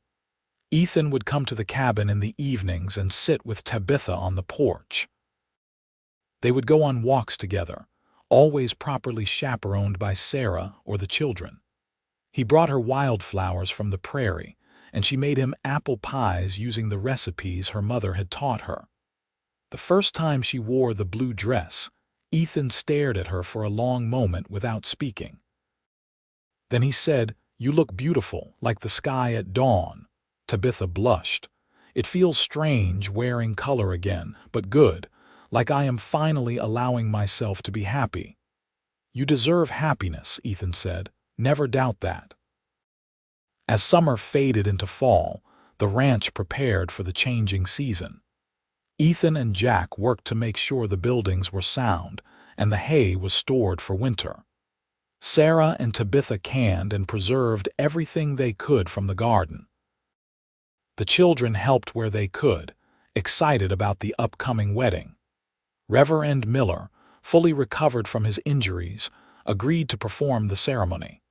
A: Ethan would come to the cabin in the evenings and sit with Tabitha on the porch. They would go on walks together, always properly chaperoned by Sarah or the children. He brought her wildflowers from the prairie, and she made him apple pies using the recipes her mother had taught her. The first time she wore the blue dress, Ethan stared at her for a long moment without speaking. Then he said, "You look beautiful, like the sky at dawn." Tabitha blushed. "It feels strange wearing color again, but good, like I am finally allowing myself to be happy." "You deserve happiness," Ethan said. "Never doubt that." As summer faded into fall, the ranch prepared for the changing season. Ethan and Jack worked to make sure the buildings were sound and the hay was stored for winter. Sarah and Tabitha canned and preserved everything they could from the garden. The children helped where they could, excited about the upcoming wedding. Reverend Miller, fully recovered from his injuries, agreed to perform the ceremony.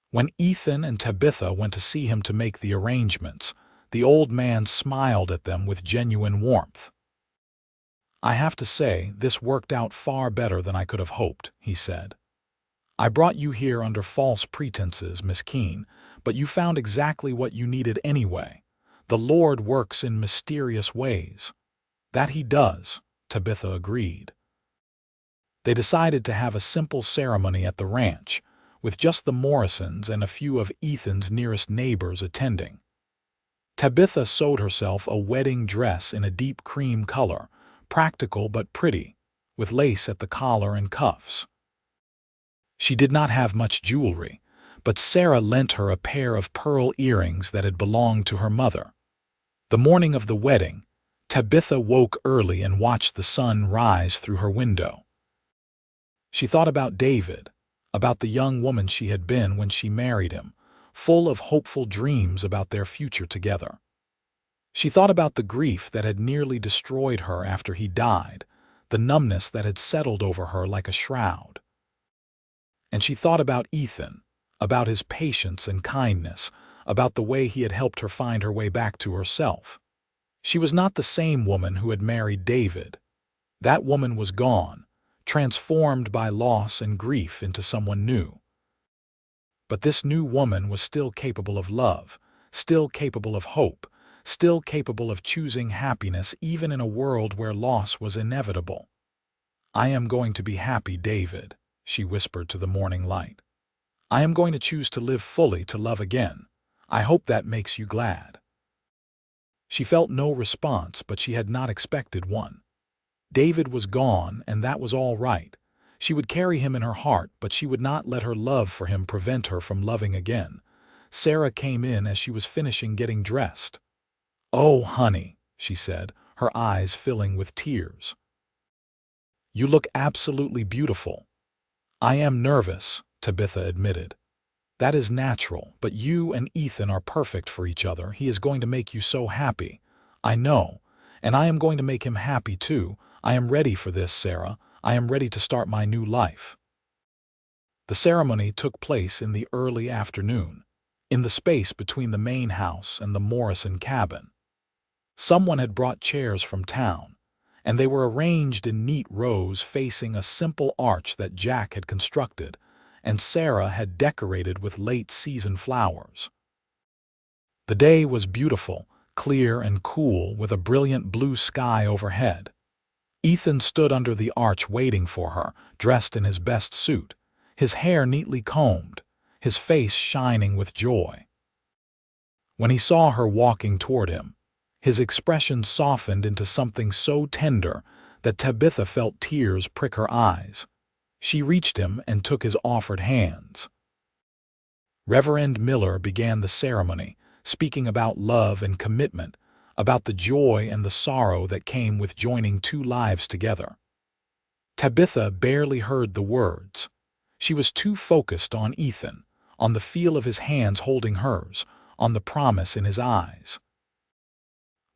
A: When Ethan and Tabitha went to see him to make the arrangements, the old man smiled at them with genuine warmth. "I have to say, this worked out far better than I could have hoped," he said. "I brought you here under false pretenses, Miss Keene, but you found exactly what you needed anyway. The Lord works in mysterious ways." "That he does," Tabitha agreed. They decided to have a simple ceremony at the ranch, with just the Morrisons and a few of Ethan's nearest neighbors attending. Tabitha sewed herself a wedding dress in a deep cream color, practical but pretty, with lace at the collar and cuffs. She did not have much jewelry, but Sarah lent her a pair of pearl earrings that had belonged to her mother. The morning of the wedding, Tabitha woke early and watched the sun rise through her window. She thought about David, about the young woman she had been when she married him, full of hopeful dreams about their future together. She thought about the grief that had nearly destroyed her after he died, the numbness that had settled over her like a shroud. And she thought about Ethan, about his patience and kindness, about the way he had helped her find her way back to herself. She was not the same woman who had married David. That woman was gone, transformed by loss and grief into someone new. But this new woman was still capable of love, still capable of hope, still capable of choosing happiness even in a world where loss was inevitable. "I am going to be happy, David," she whispered to the morning light. "I am going to choose to live fully, to love again. I hope that makes you glad." She felt no response, but she had not expected one. David was gone, and that was all right. She would carry him in her heart, but she would not let her love for him prevent her from loving again. Sarah came in as she was finishing getting dressed. "Oh, honey," she said, her eyes filling with tears. "You look absolutely beautiful." "I am nervous," Tabitha admitted. "That is natural, but you and Ethan are perfect for each other. He is going to make you so happy." "I know, and I am going to make him happy too. I am ready for this, Sarah. I am ready to start my new life." The ceremony took place in the early afternoon, in the space between the main house and the Morrison cabin. Someone had brought chairs from town, and they were arranged in neat rows facing a simple arch that Jack had constructed, and Sarah had decorated with late-season flowers. The day was beautiful, clear and cool, with a brilliant blue sky overhead. Ethan stood under the arch waiting for her, dressed in his best suit, his hair neatly combed, his face shining with joy. When he saw her walking toward him, his expression softened into something so tender that Tabitha felt tears prick her eyes. She reached him and took his offered hands. Reverend Miller began the ceremony, speaking about love and commitment, about the joy and the sorrow that came with joining two lives together. Tabitha barely heard the words. She was too focused on Ethan, on the feel of his hands holding hers, on the promise in his eyes.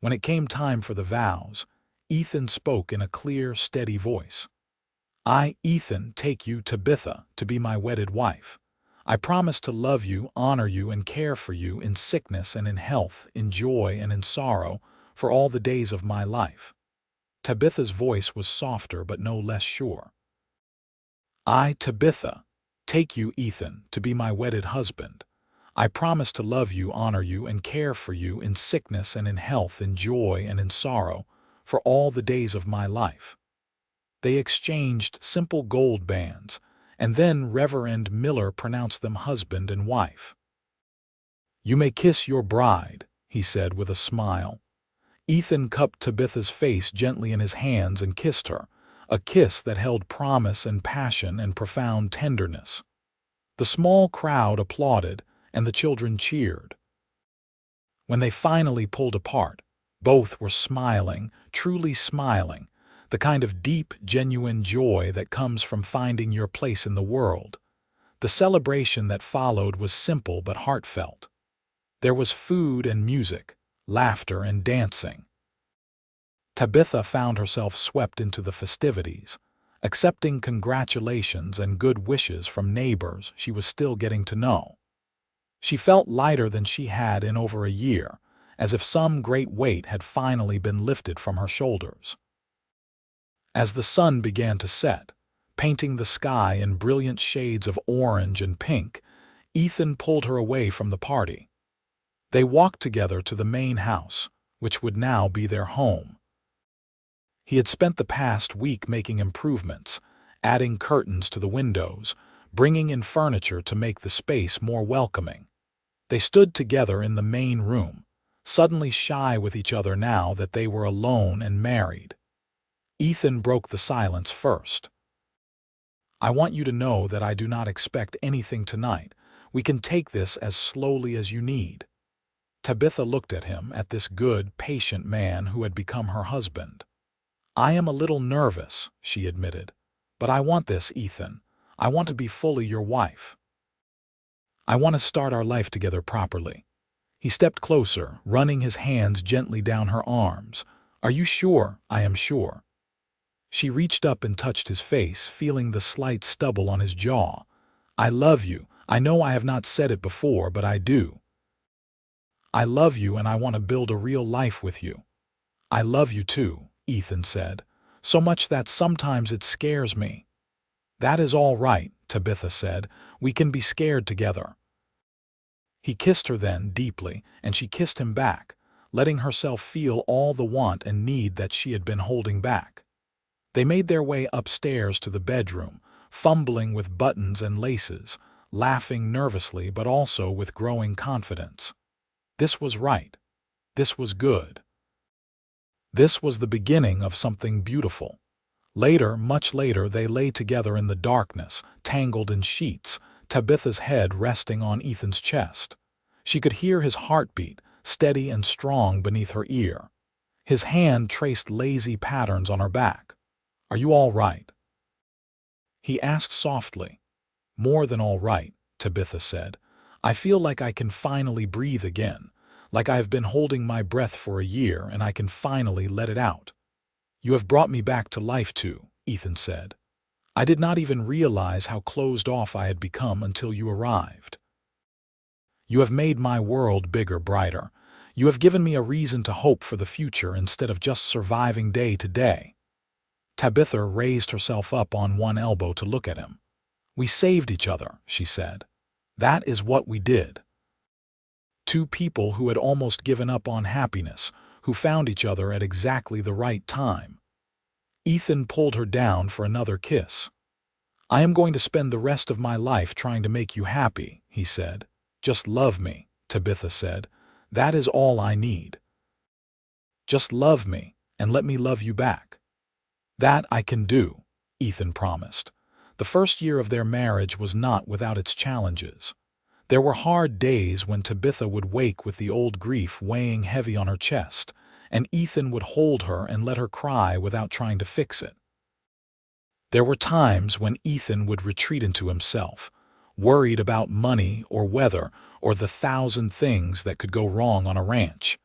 A: When it came time for the vows, Ethan spoke in a clear, steady voice. "I, Ethan, take you, Tabitha, to be my wedded wife. I promise to love you, honor you, and care for you in sickness and in health, in joy and in sorrow, for all the days of my life." Tabitha's voice was softer but no less sure. "I, Tabitha, take you, Ethan, to be my wedded husband. I promise to love you, honor you, and care for you in sickness and in health, in joy and in sorrow, for all the days of my life." They exchanged simple gold bands, and then Reverend Miller pronounced them husband and wife. "You may kiss your bride," he said with a smile. Ethan cupped Tabitha's face gently in his hands and kissed her, a kiss that held promise and passion and profound tenderness. The small crowd applauded, and the children cheered. When they finally pulled apart, both were smiling, truly smiling, the kind of deep, genuine joy that comes from finding your place in the world. The celebration that followed was simple but heartfelt. There was food and music, laughter and dancing. Tabitha found herself swept into the festivities, accepting congratulations and good wishes from neighbors she was still getting to know. She felt lighter than she had in over a year, as if some great weight had finally been lifted from her shoulders. As the sun began to set, painting the sky in brilliant shades of orange and pink, Ethan pulled her away from the party. They walked together to the main house, which would now be their home. He had spent the past week making improvements, adding curtains to the windows, bringing in furniture to make the space more welcoming. They stood together in the main room, suddenly shy with each other now that they were alone and married. Ethan broke the silence first. "I want you to know that I do not expect anything tonight. We can take this as slowly as you need." Tabitha looked at him, at this good, patient man who had become her husband. "I am a little nervous," she admitted, "but I want this, Ethan. I want to be fully your wife. I want to start our life together properly." He stepped closer, running his hands gently down her arms. "Are you sure?" "I am sure." She reached up and touched his face, feeling the slight stubble on his jaw. "I love you. I know I have not said it before, but I do. I love you and I want to build a real life with you." "I love you too," Ethan said, "so much that sometimes it scares me." "That is all right," Tabitha said. "We can be scared together." He kissed her then deeply, and she kissed him back, letting herself feel all the want and need that she had been holding back. They made their way upstairs to the bedroom, fumbling with buttons and laces, laughing nervously but also with growing confidence. This was right. This was good. This was the beginning of something beautiful. Later, much later, they lay together in the darkness, tangled in sheets, Tabitha's head resting on Ethan's chest. She could hear his heartbeat, steady and strong beneath her ear. His hand traced lazy patterns on her back. "Are you all right?" he asked softly. "More than all right," Tabitha said. "I feel like I can finally breathe again, like I have been holding my breath for a year and I can finally let it out." "You have brought me back to life too," Ethan said. "I did not even realize how closed off I had become until you arrived. You have made my world bigger, brighter. You have given me a reason to hope for the future instead of just surviving day to day." Tabitha raised herself up on one elbow to look at him. "We saved each other," she said. "That is what we did." Two people who had almost given up on happiness, who found each other at exactly the right time. Ethan pulled her down for another kiss. "I am going to spend the rest of my life trying to make you happy," he said. "Just love me," Tabitha said. "That is all I need. Just love me and let me love you back." "That I can do," Ethan promised. The first year of their marriage was not without its challenges. There were hard days when Tabitha would wake with the old grief weighing heavy on her chest, and Ethan would hold her and let her cry without trying to fix it. There were times when Ethan would retreat into himself, worried about money or weather or the 1,000 things that could go wrong on a ranch,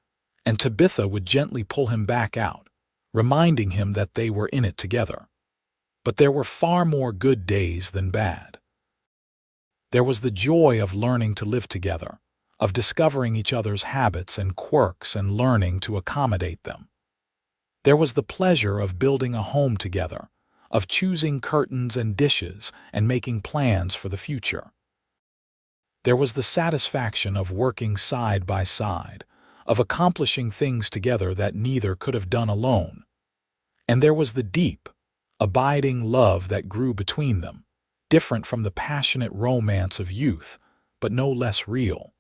A: and Tabitha would gently pull him back out, reminding him that they were in it together. But there were far more good days than bad. There was the joy of learning to live together, of discovering each other's habits and quirks and learning to accommodate them. There was the pleasure of building a home together, of choosing curtains and dishes and making plans for the future. There was the satisfaction of working side by side, of accomplishing things together that neither could have done alone. And there was the deep, abiding love that grew between them, different from the passionate romance of youth, but no less real.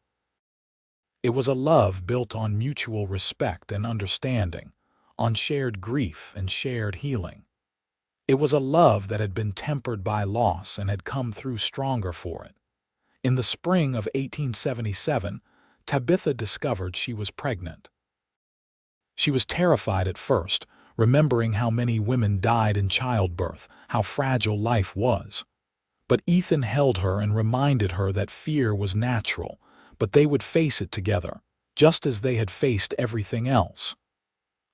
A: It was a love built on mutual respect and understanding, on shared grief and shared healing. It was a love that had been tempered by loss and had come through stronger for it. In the spring of 1877, Tabitha discovered she was pregnant. She was terrified at first, remembering how many women died in childbirth, how fragile life was. But Ethan held her and reminded her that fear was natural, but they would face it together, just as they had faced everything else.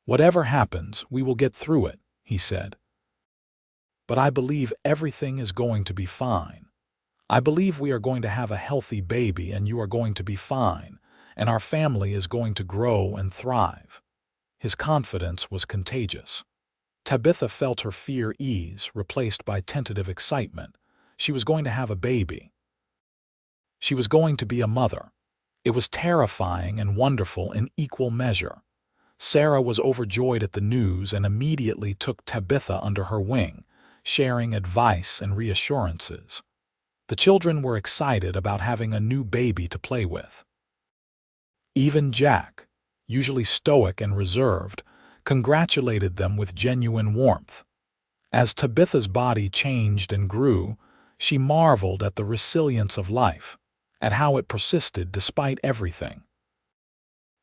A: "Whatever happens, we will get through it," he said. "But I believe everything is going to be fine. I believe we are going to have a healthy baby and you are going to be fine, and our family is going to grow and thrive." His confidence was contagious. Tabitha felt her fear ease, replaced by tentative excitement. She was going to have a baby. She was going to be a mother. It was terrifying and wonderful in equal measure. Sarah was overjoyed at the news and immediately took Tabitha under her wing, sharing advice and reassurances. The children were excited about having a new baby to play with. Even Jack, usually stoic and reserved, congratulated them with genuine warmth. As Tabitha's body changed and grew, she marveled at the resilience of life, at how it persisted despite everything.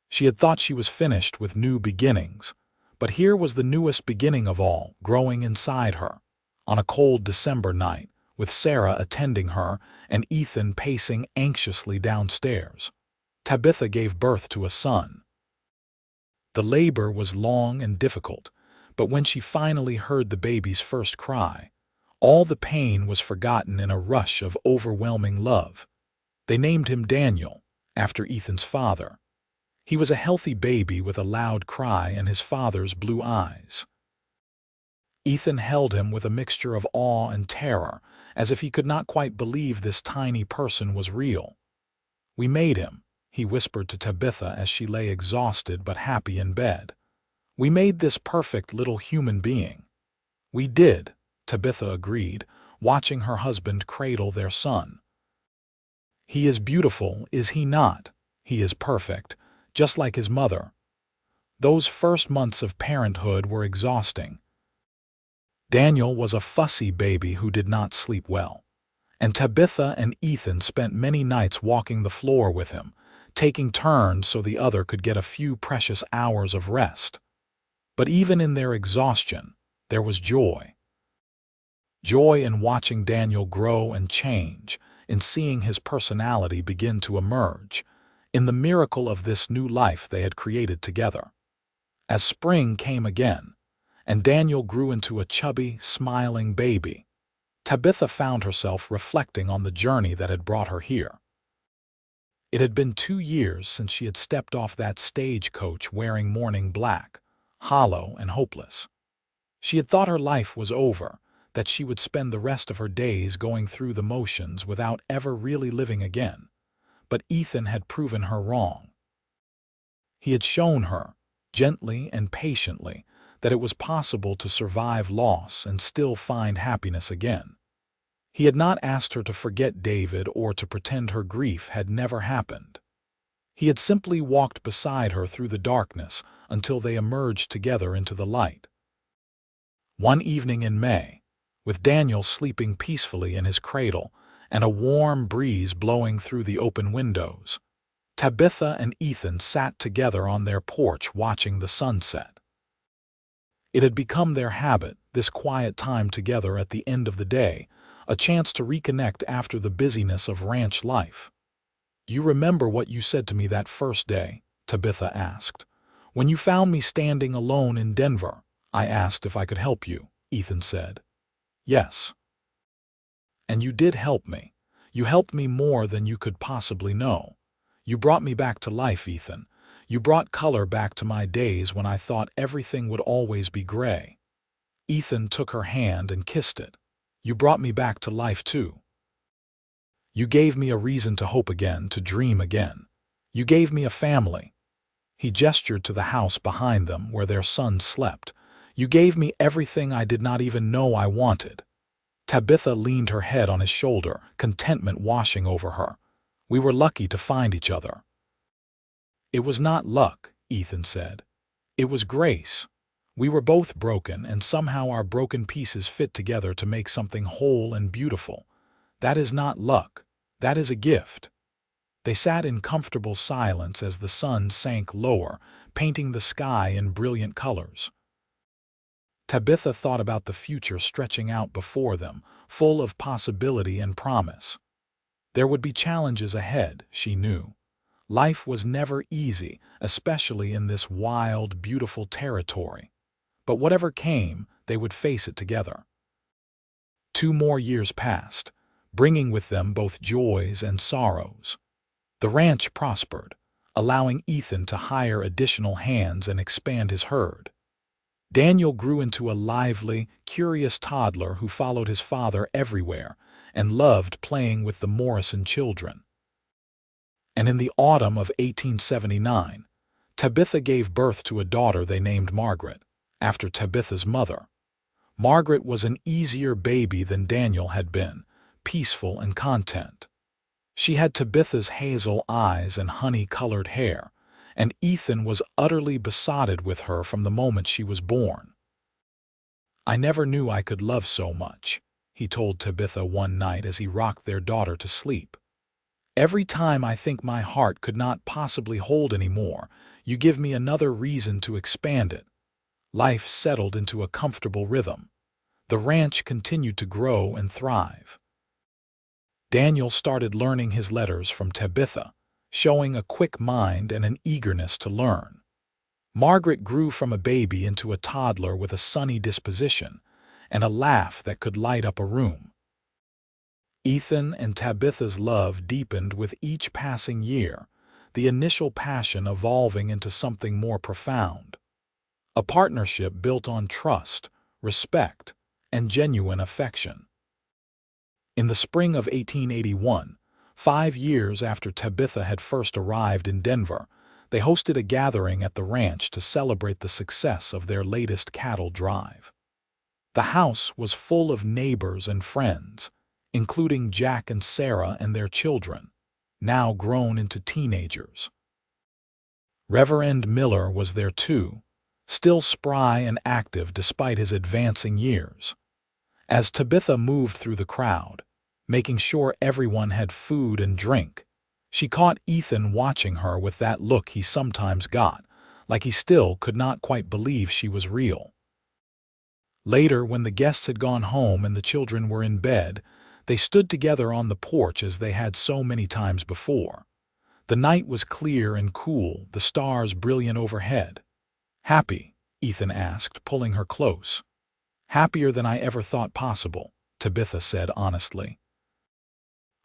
A: She had thought she was finished with new beginnings, but here was the newest beginning of all growing inside her. On a cold December night, with Sarah attending her and Ethan pacing anxiously downstairs, Tabitha gave birth to a son. The labor was long and difficult, but when she finally heard the baby's first cry, all the pain was forgotten in a rush of overwhelming love. They named him Daniel, after Ethan's father. He was a healthy baby with a loud cry and his father's blue eyes. Ethan held him with a mixture of awe and terror, as if he could not quite believe this tiny person was real. "We made him," he whispered to Tabitha as she lay exhausted but happy in bed. "We made this perfect little human being." "We did," Tabitha agreed, watching her husband cradle their son. "He is beautiful, is he not? He is perfect, just like his mother." Those first months of parenthood were exhausting. Daniel was a fussy baby who did not sleep well, and Tabitha and Ethan spent many nights walking the floor with him, taking turns so the other could get a few precious hours of rest. But even in their exhaustion, there was joy. Joy in watching Daniel grow and change, in seeing his personality begin to emerge, in the miracle of this new life they had created together. As spring came again, and Daniel grew into a chubby, smiling baby, Tabitha found herself reflecting on the journey that had brought her here. It had been 2 years since she had stepped off that stagecoach wearing mourning black, hollow and hopeless. She had thought her life was over, that she would spend the rest of her days going through the motions without ever really living again. But Ethan had proven her wrong. He had shown her, gently and patiently, that it was possible to survive loss and still find happiness again. He had not asked her to forget David or to pretend her grief had never happened. He had simply walked beside her through the darkness until they emerged together into the light. One evening in May, with Daniel sleeping peacefully in his cradle and a warm breeze blowing through the open windows, Tabitha and Ethan sat together on their porch watching the sunset. It had become their habit, this quiet time together at the end of the day, a chance to reconnect after the busyness of ranch life. "You remember what you said to me that first day?" Tabitha asked. "When you found me standing alone in Denver, I asked if I could help you," Ethan said. "Yes. And you did help me. You helped me more than you could possibly know. You brought me back to life, Ethan. You brought color back to my days when I thought everything would always be gray." Ethan took her hand and kissed it. "You brought me back to life too. You gave me a reason to hope again, to dream again. You gave me a family." He gestured to the house behind them where their son slept. "You gave me everything I did not even know I wanted." Tabitha leaned her head on his shoulder, contentment washing over her. "We were lucky to find each other." "It was not luck," Ethan said. "It was grace. We were both broken, and somehow our broken pieces fit together to make something whole and beautiful. That is not luck. That is a gift." They sat in comfortable silence as the sun sank lower, painting the sky in brilliant colors. Tabitha thought about the future stretching out before them, full of possibility and promise. There would be challenges ahead, she knew. Life was never easy, especially in this wild, beautiful territory. But whatever came, they would face it together. 2 more years passed, bringing with them both joys and sorrows. The ranch prospered, allowing Ethan to hire additional hands and expand his herd. Daniel grew into a lively, curious toddler who followed his father everywhere and loved playing with the Morrison children. And in the autumn of 1879, Tabitha gave birth to a daughter they named Margaret, after Tabitha's mother. Margaret was an easier baby than Daniel had been, peaceful and content. She had Tabitha's hazel eyes and honey-colored hair, and Ethan was utterly besotted with her from the moment she was born. "I never knew I could love so much," he told Tabitha one night as he rocked their daughter to sleep. "Every time I think my heart could not possibly hold any more, you give me another reason to expand it." Life settled into a comfortable rhythm. The ranch continued to grow and thrive. Daniel started learning his letters from Tabitha, showing a quick mind and an eagerness to learn. Margaret grew from a baby into a toddler with a sunny disposition and a laugh that could light up a room. Ethan and Tabitha's love deepened with each passing year, the initial passion evolving into something more profound. A partnership built on trust, respect, and genuine affection. In the spring of 1881, 5 years after Tabitha had first arrived in Denver, they hosted a gathering at the ranch to celebrate the success of their latest cattle drive. The house was full of neighbors and friends, including Jack and Sarah and their children, now grown into teenagers. Reverend Miller was there too, still spry and active despite his advancing years. As Tabitha moved through the crowd, making sure everyone had food and drink, she caught Ethan watching her with that look he sometimes got, like he still could not quite believe she was real. Later, when the guests had gone home and the children were in bed, they stood together on the porch as they had so many times before. The night was clear and cool, the stars brilliant overhead. "Happy?" Ethan asked, pulling her close. "Happier than I ever thought possible," Tabitha said honestly.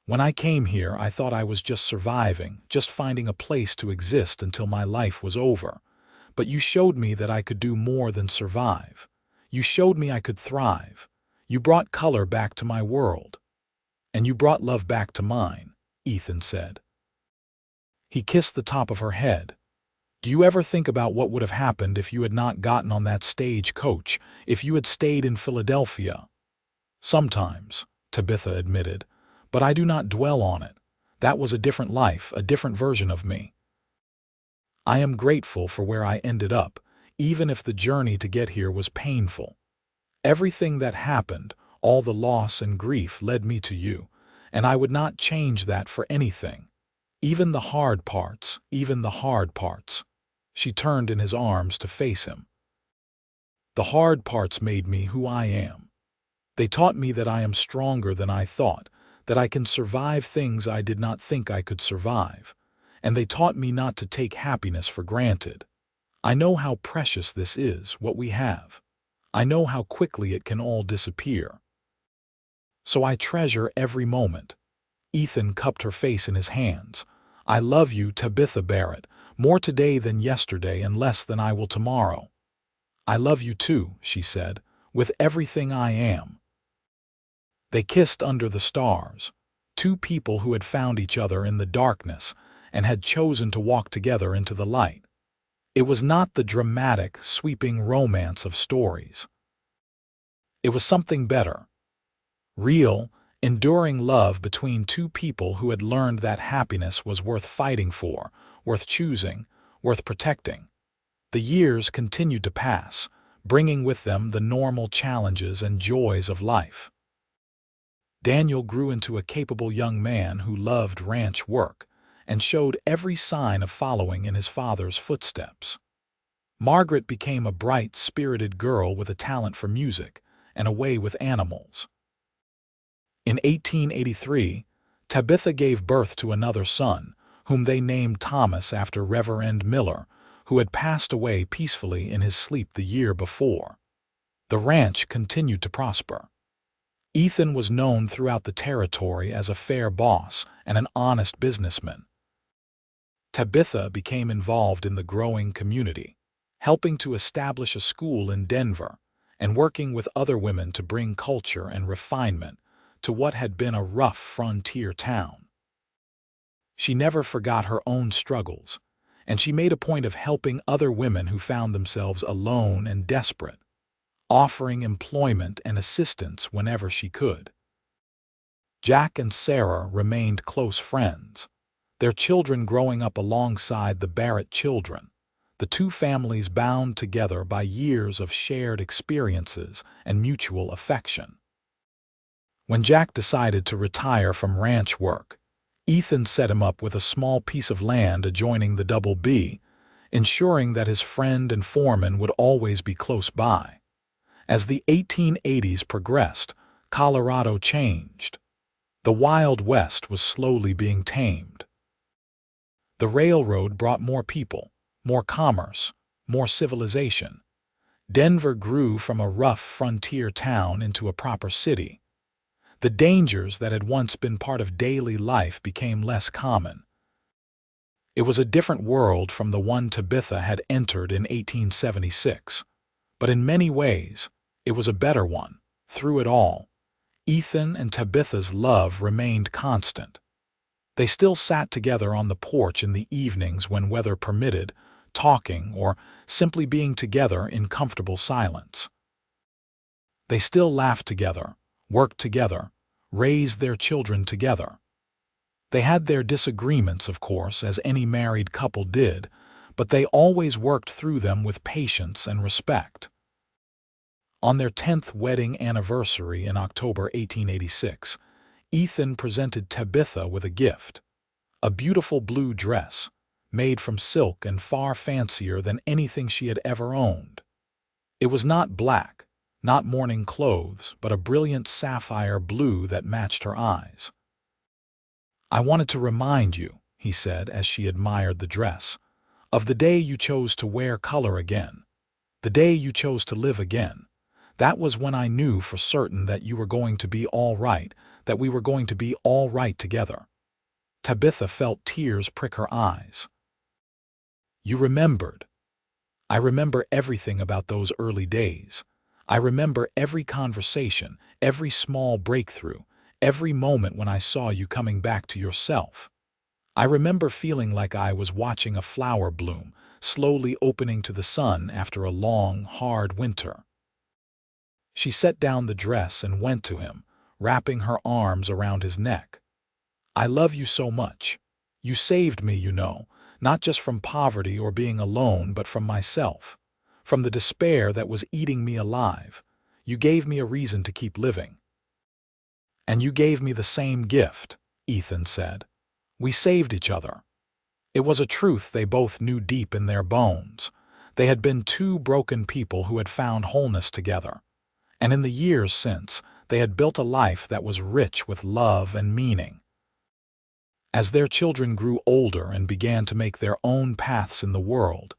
A: "When I came here, I thought I was just surviving, just finding a place to exist until my life was over. But you showed me that I could do more than survive. You showed me I could thrive. You brought color back to my world. And you brought love back to mine," Ethan said. He kissed the top of her head. "Do you ever think about what would have happened if you had not gotten on that stage coach, if you had stayed in Philadelphia?" "Sometimes," Tabitha admitted, "but I do not dwell on it. That was a different life, a different version of me. I am grateful for where I ended up, even if the journey to get here was painful. Everything that happened, all the loss and grief led me to you, and I would not change that for anything. Even the hard parts, even the hard parts." She turned in his arms to face him. "The hard parts made me who I am. They taught me that I am stronger than I thought, that I can survive things I did not think I could survive, and they taught me not to take happiness for granted. I know how precious this is, what we have. I know how quickly it can all disappear. So I treasure every moment." Ethan cupped her face in his hands. "I love you, Tabitha Barrett, more today than yesterday and less than I will tomorrow." "I love you too," she said, "with everything I am." They kissed under the stars, two people who had found each other in the darkness and had chosen to walk together into the light. It was not the dramatic, sweeping romance of stories. It was something better. Real, enduring love between two people who had learned that happiness was worth fighting for, worth choosing, worth protecting. The years continued to pass, bringing with them the normal challenges and joys of life. Daniel grew into a capable young man who loved ranch work and showed every sign of following in his father's footsteps. Margaret became a bright, spirited girl with a talent for music and a way with animals. In 1883, Tabitha gave birth to another son, whom they named Thomas after Reverend Miller, who had passed away peacefully in his sleep the year before. The ranch continued to prosper. Ethan was known throughout the territory as a fair boss and an honest businessman. Tabitha became involved in the growing community, helping to establish a school in Denver and working with other women to bring culture and refinement to what had been a rough frontier town. She never forgot her own struggles, and she made a point of helping other women who found themselves alone and desperate, offering employment and assistance whenever she could. Jack and Sarah remained close friends, their children growing up alongside the Barrett children, the two families bound together by years of shared experiences and mutual affection. When Jack decided to retire from ranch work, Ethan set him up with a small piece of land adjoining the Double B, ensuring that his friend and foreman would always be close by. As the 1880s progressed, Colorado changed. The Wild West was slowly being tamed. The railroad brought more people, more commerce, more civilization. Denver grew from a rough frontier town into a proper city. The dangers that had once been part of daily life became less common. It was a different world from the one Tabitha had entered in 1876, but in many ways, it was a better one. Through it all, Ethan and Tabitha's love remained constant. They still sat together on the porch in the evenings when weather permitted, talking or simply being together in comfortable silence. They still laughed together, worked together, raised their children together. They had their disagreements, of course, as any married couple did, but they always worked through them with patience and respect. On their 10th wedding anniversary in October 1886, Ethan presented Tabitha with a gift, a beautiful blue dress, made from silk and far fancier than anything she had ever owned. It was not black, not mourning clothes, but a brilliant sapphire blue that matched her eyes. "I wanted to remind you," he said as she admired the dress, "of the day you chose to wear color again, the day you chose to live again. That was when I knew for certain that you were going to be all right, that we were going to be all right together." Tabitha felt tears prick her eyes. "You remembered." "I remember everything about those early days. I remember every conversation, every small breakthrough, every moment when I saw you coming back to yourself. I remember feeling like I was watching a flower bloom, slowly opening to the sun after a long, hard winter." She set down the dress and went to him, wrapping her arms around his neck. "I love you so much. You saved me, you know, not just from poverty or being alone, but from myself, from the despair that was eating me alive. You gave me a reason to keep living." "And you gave me the same gift," Ethan said. "We saved each other." It was a truth they both knew deep in their bones. They had been two broken people who had found wholeness together. And in the years since, they had built a life that was rich with love and meaning. As their children grew older and began to make their own paths in the world,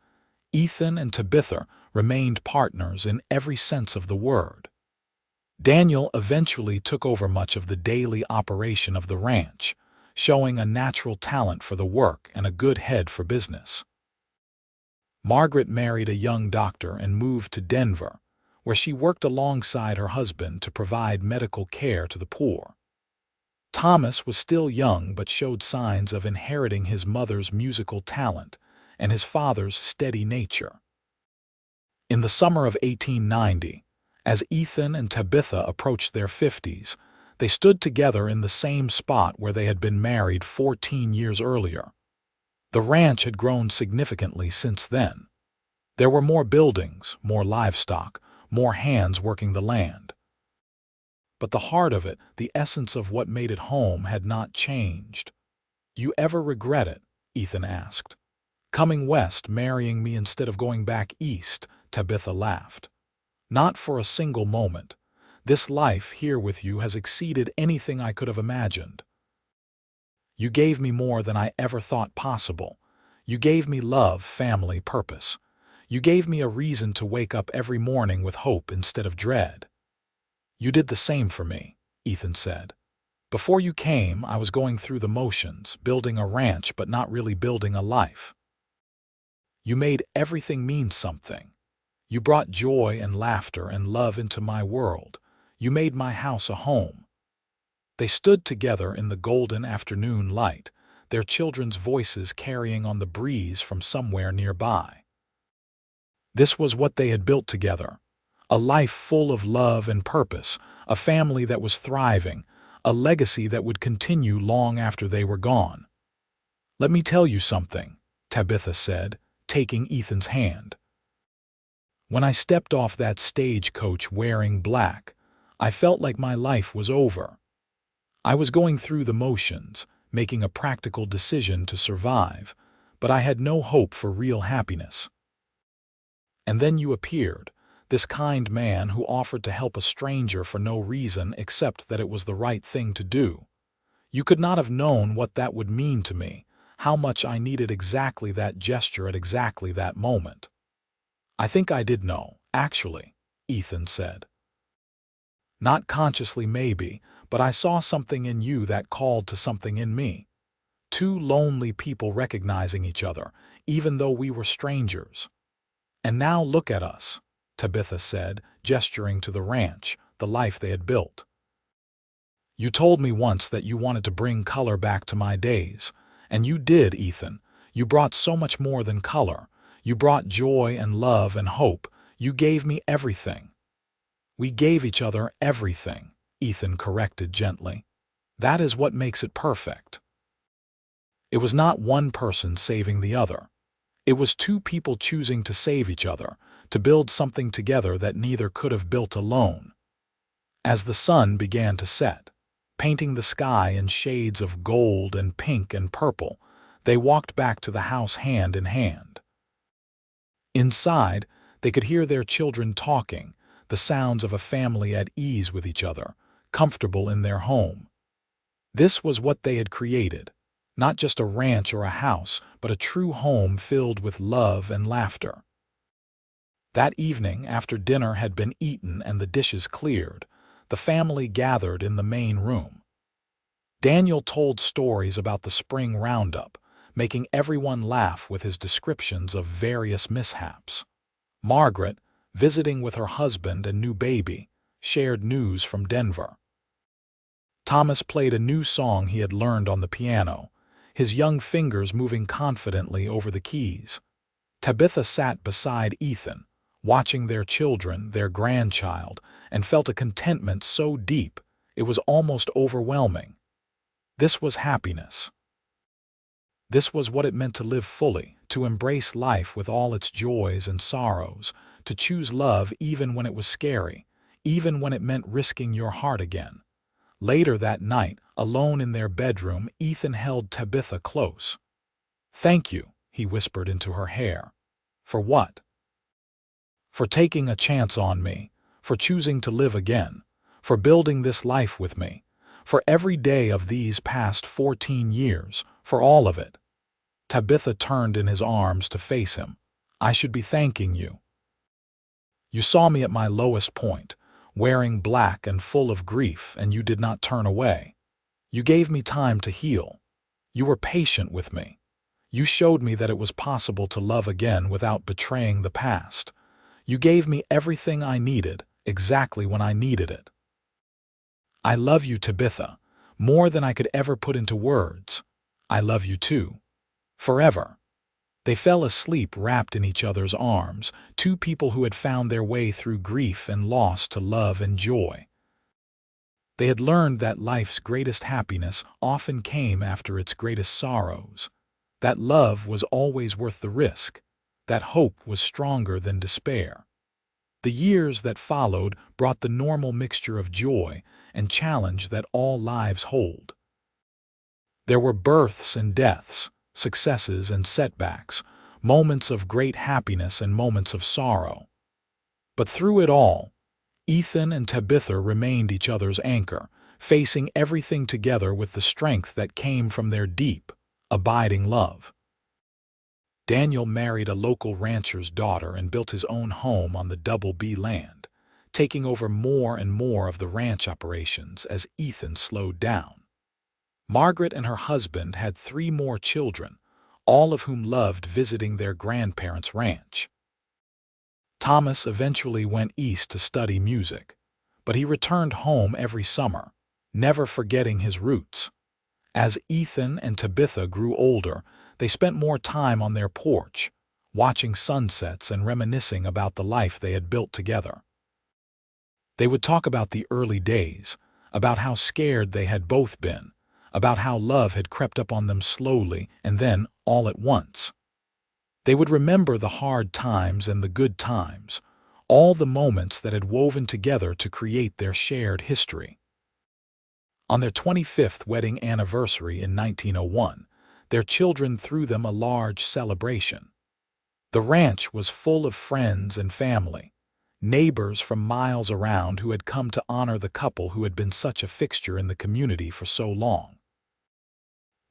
A: Ethan and Tabitha remained partners in every sense of the word. Daniel eventually took over much of the daily operation of the ranch, showing a natural talent for the work and a good head for business. Margaret married a young doctor and moved to Denver, where she worked alongside her husband to provide medical care to the poor. Thomas was still young but showed signs of inheriting his mother's musical talent and his father's steady nature. In the summer of 1890, as Ethan and Tabitha approached their 50s, they stood together in the same spot where they had been married 14 years earlier. The ranch had grown significantly since then. There were more buildings, more livestock, more hands working the land. But the heart of it, the essence of what made it home, had not changed. "You ever regret it?" Ethan asked. "Coming west, marrying me instead of going back east?" Tabitha laughed. "Not for a single moment. This life here with you has exceeded anything I could have imagined. You gave me more than I ever thought possible. You gave me love, family, purpose. You gave me a reason to wake up every morning with hope instead of dread." "You did the same for me," Ethan said. "Before you came, I was going through the motions, building a ranch but not really building a life. You made everything mean something. You brought joy and laughter and love into my world. You made my house a home." They stood together in the golden afternoon light, their children's voices carrying on the breeze from somewhere nearby. This was what they had built together. A life full of love and purpose, a family that was thriving, a legacy that would continue long after they were gone. "Let me tell you something," Tabitha said, taking Ethan's hand. "When I stepped off that stagecoach wearing black, I felt like my life was over. I was going through the motions, making a practical decision to survive, but I had no hope for real happiness. And then you appeared, this kind man who offered to help a stranger for no reason except that it was the right thing to do. You could not have known what that would mean to me, how much I needed exactly that gesture at exactly that moment." "I think I did know, actually," Ethan said. "Not consciously maybe, but I saw something in you that called to something in me. Two lonely people recognizing each other, even though we were strangers. And now look at us," Tabitha said, gesturing to the ranch, the life they had built. "You told me once that you wanted to bring color back to my days. And you did, Ethan. You brought so much more than color. You brought joy and love and hope. You gave me everything." "We gave each other everything," Ethan corrected gently. "That is what makes it perfect." It was not one person saving the other. It was two people choosing to save each other, to build something together that neither could have built alone. As the sun began to set, painting the sky in shades of gold and pink and purple, they walked back to the house hand in hand. Inside, they could hear their children talking, the sounds of a family at ease with each other, comfortable in their home. This was what they had created, not just a ranch or a house, but a true home filled with love and laughter. That evening, after dinner had been eaten and the dishes cleared, the family gathered in the main room. Daniel told stories about the spring roundup, making everyone laugh with his descriptions of various mishaps. Margaret, visiting with her husband and new baby, shared news from Denver. Thomas played a new song he had learned on the piano, his young fingers moving confidently over the keys. Tabitha sat beside Ethan, watching their children, their grandchild, and felt a contentment so deep it was almost overwhelming. This was happiness. This was what it meant to live fully, to embrace life with all its joys and sorrows, to choose love even when it was scary, even when it meant risking your heart again. Later that night, alone in their bedroom, Ethan held Tabitha close. "Thank you," he whispered into her hair. "For what?" "For taking a chance on me, for choosing to live again, for building this life with me, for every day of these past 14 years, for all of it." Tabitha turned in his arms to face him. "I should be thanking you. You saw me at my lowest point, wearing black and full of grief, and you did not turn away. You gave me time to heal. You were patient with me. You showed me that it was possible to love again without betraying the past. You gave me everything I needed, exactly when I needed it. I love you, Tabitha, more than I could ever put into words. I love you too. Forever." They fell asleep wrapped in each other's arms, two people who had found their way through grief and loss to love and joy. They had learned that life's greatest happiness often came after its greatest sorrows, that love was always worth the risk, that hope was stronger than despair. The years that followed brought the normal mixture of joy and challenge that all lives hold. There were births and deaths, successes and setbacks, moments of great happiness and moments of sorrow. But through it all, Ethan and Tabitha remained each other's anchor, facing everything together with the strength that came from their deep, abiding love. Daniel married a local rancher's daughter and built his own home on the Double B land, taking over more and more of the ranch operations as Ethan slowed down. Margaret and her husband had 3 more children, all of whom loved visiting their grandparents' ranch. Thomas eventually went east to study music, but he returned home every summer, never forgetting his roots. As Ethan and Tabitha grew older, they spent more time on their porch, watching sunsets and reminiscing about the life they had built together. They would talk about the early days, about how scared they had both been, about how love had crept up on them slowly and then all at once. They would remember the hard times and the good times, all the moments that had woven together to create their shared history. On their 25th wedding anniversary in 1901, their children threw them a large celebration. The ranch was full of friends and family, neighbors from miles around who had come to honor the couple who had been such a fixture in the community for so long.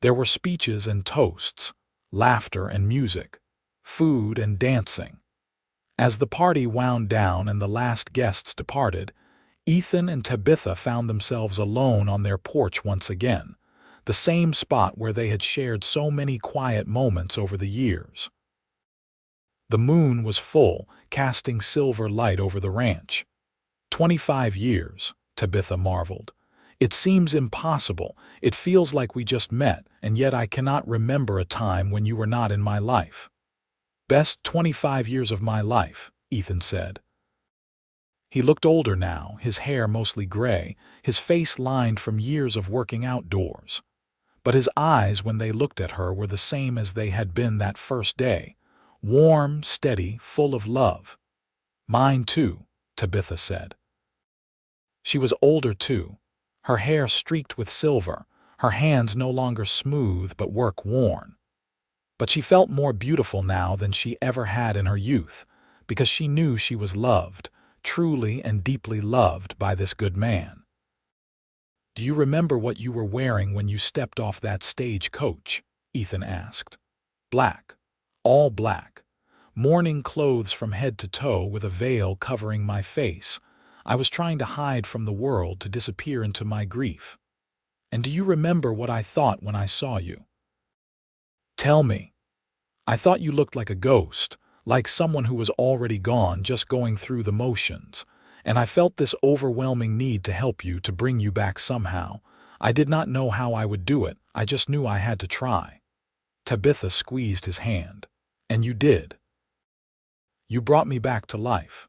A: There were speeches and toasts, laughter and music, food and dancing. As the party wound down and the last guests departed, Ethan and Tabitha found themselves alone on their porch once again, the same spot where they had shared so many quiet moments over the years. The moon was full, casting silver light over the ranch. 25 years, Tabitha marveled. It seems impossible. It feels like we just met, and yet I cannot remember a time when you were not in my life. Best 25 years of my life, Ethan said. He looked older now, his hair mostly gray, his face lined from years of working outdoors. But his eyes, when they looked at her, were the same as they had been that first day, Warm, steady, full of love. Mine too, Tabitha said. She was older too, her hair streaked with silver, her hands no longer smooth but work-worn. But she felt more beautiful now than she ever had in her youth, because she knew she was loved, truly and deeply loved by this good man. "Do you remember what you were wearing when you stepped off that stagecoach?" Ethan asked. "Black. All black. Mourning clothes from head to toe with a veil covering my face. I was trying to hide from the world to disappear into my grief. And do you remember what I thought when I saw you?" "Tell me." "I thought you looked like a ghost, like someone who was already gone, just going through the motions. And I felt this overwhelming need to help you, to bring you back somehow. I did not know how I would do it, I just knew I had to try." Tabitha squeezed his hand. "And you did. You brought me back to life.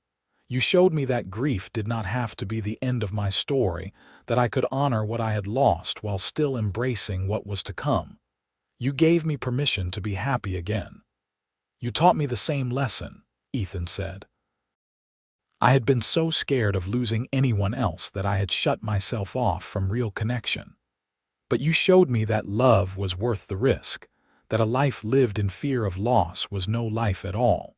A: You showed me that grief did not have to be the end of my story, that I could honor what I had lost while still embracing what was to come. You gave me permission to be happy again." "You taught me the same lesson," Ethan said. "I had been so scared of losing anyone else that I had shut myself off from real connection. But you showed me that love was worth the risk, that a life lived in fear of loss was no life at all."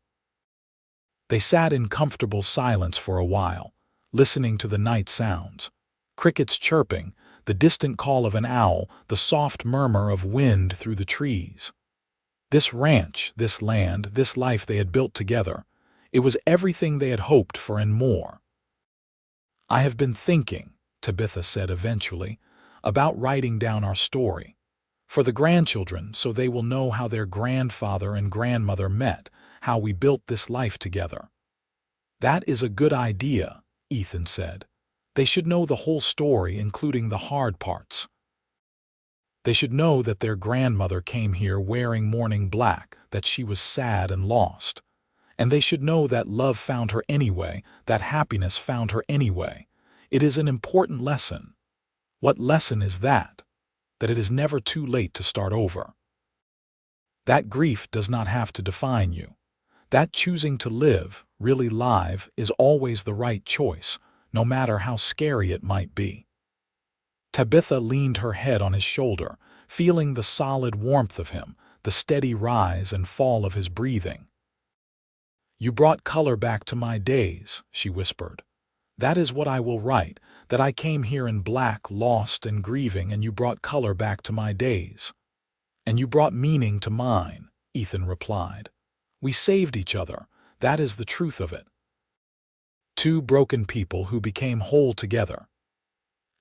A: They sat in comfortable silence for a while, listening to the night sounds. Crickets chirping, the distant call of an owl, the soft murmur of wind through the trees. This ranch, this land, this life they had built together, it was everything they had hoped for and more. "I have been thinking," Tabitha said eventually, "about writing down our story. For the grandchildren, so they will know how their grandfather and grandmother met, how we built this life together." "That is a good idea," Ethan said. "They should know the whole story, including the hard parts. They should know that their grandmother came here wearing mourning black, that she was sad and lost. And they should know that love found her anyway, that happiness found her anyway. It is an important lesson." "What lesson is that?" "That it is never too late to start over. That grief does not have to define you. That choosing to live, really live, is always the right choice, no matter how scary it might be." Tabitha leaned her head on his shoulder, feeling the solid warmth of him, the steady rise and fall of his breathing. "You brought color back to my days," she whispered. "That is what I will write, that I came here in black, lost and grieving, and you brought color back to my days." "And you brought meaning to mine," Ethan replied. "We saved each other, that is the truth of it. Two broken people who became whole together."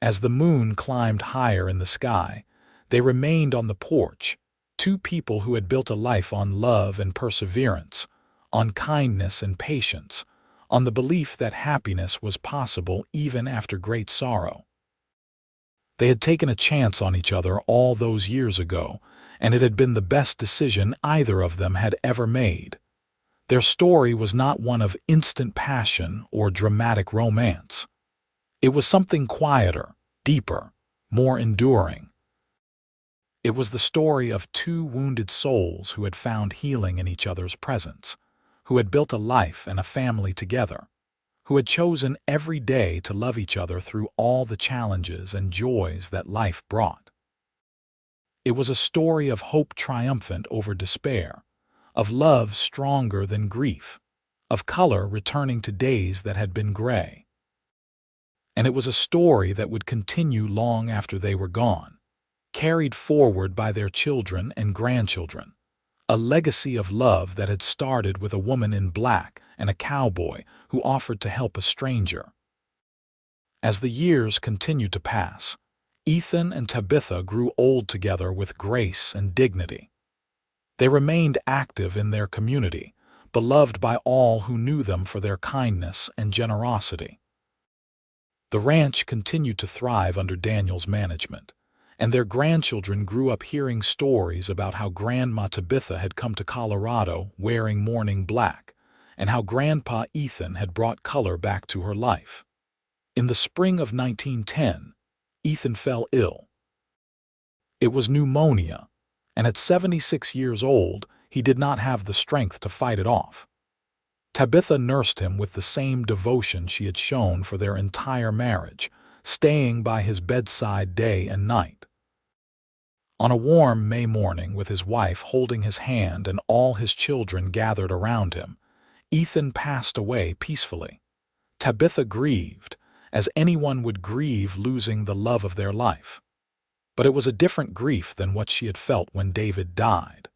A: As the moon climbed higher in the sky, they remained on the porch, two people who had built a life on love and perseverance, on kindness and patience, on the belief that happiness was possible even after great sorrow. They had taken a chance on each other all those years ago, and it had been the best decision either of them had ever made. Their story was not one of instant passion or dramatic romance. It was something quieter, deeper, more enduring. It was the story of two wounded souls who had found healing in each other's presence, who had built a life and a family together, who had chosen every day to love each other through all the challenges and joys that life brought. It was a story of hope triumphant over despair, of love stronger than grief, of color returning to days that had been gray. And it was a story that would continue long after they were gone, carried forward by their children and grandchildren, a legacy of love that had started with a woman in black and a cowboy who offered to help a stranger. As the years continued to pass, Ethan and Tabitha grew old together with grace and dignity. They remained active in their community, beloved by all who knew them for their kindness and generosity. The ranch continued to thrive under Daniel's management, and their grandchildren grew up hearing stories about how Grandma Tabitha had come to Colorado wearing mourning black, and how Grandpa Ethan had brought color back to her life. In the spring of 1910, Ethan fell ill. It was pneumonia, and at 76 years old, He did not have the strength to fight it off. Tabitha nursed him with the same devotion she had shown for their entire marriage, staying by his bedside day and night. On a warm May morning, with his wife holding his hand and all his children gathered around him, Ethan passed away peacefully. Tabitha grieved, as anyone would grieve losing the love of their life. But it was a different grief than what she had felt when David died.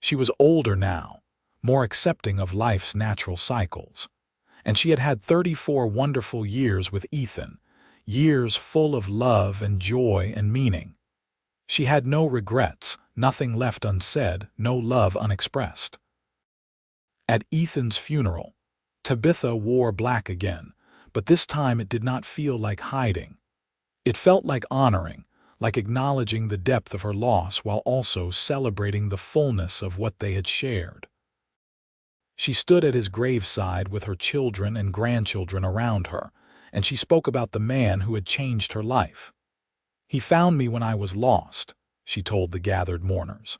A: She was older now, more accepting of life's natural cycles, and she had had 34 wonderful years with Ethan, years full of love and joy and meaning. She had no regrets, nothing left unsaid, no love unexpressed. At Ethan's funeral, Tabitha wore black again, but this time it did not feel like hiding. It felt like honoring, like acknowledging the depth of her loss while also celebrating the fullness of what they had shared. She stood at his graveside with her children and grandchildren around her, and she spoke about the man who had changed her life. "He found me when I was lost," she told the gathered mourners.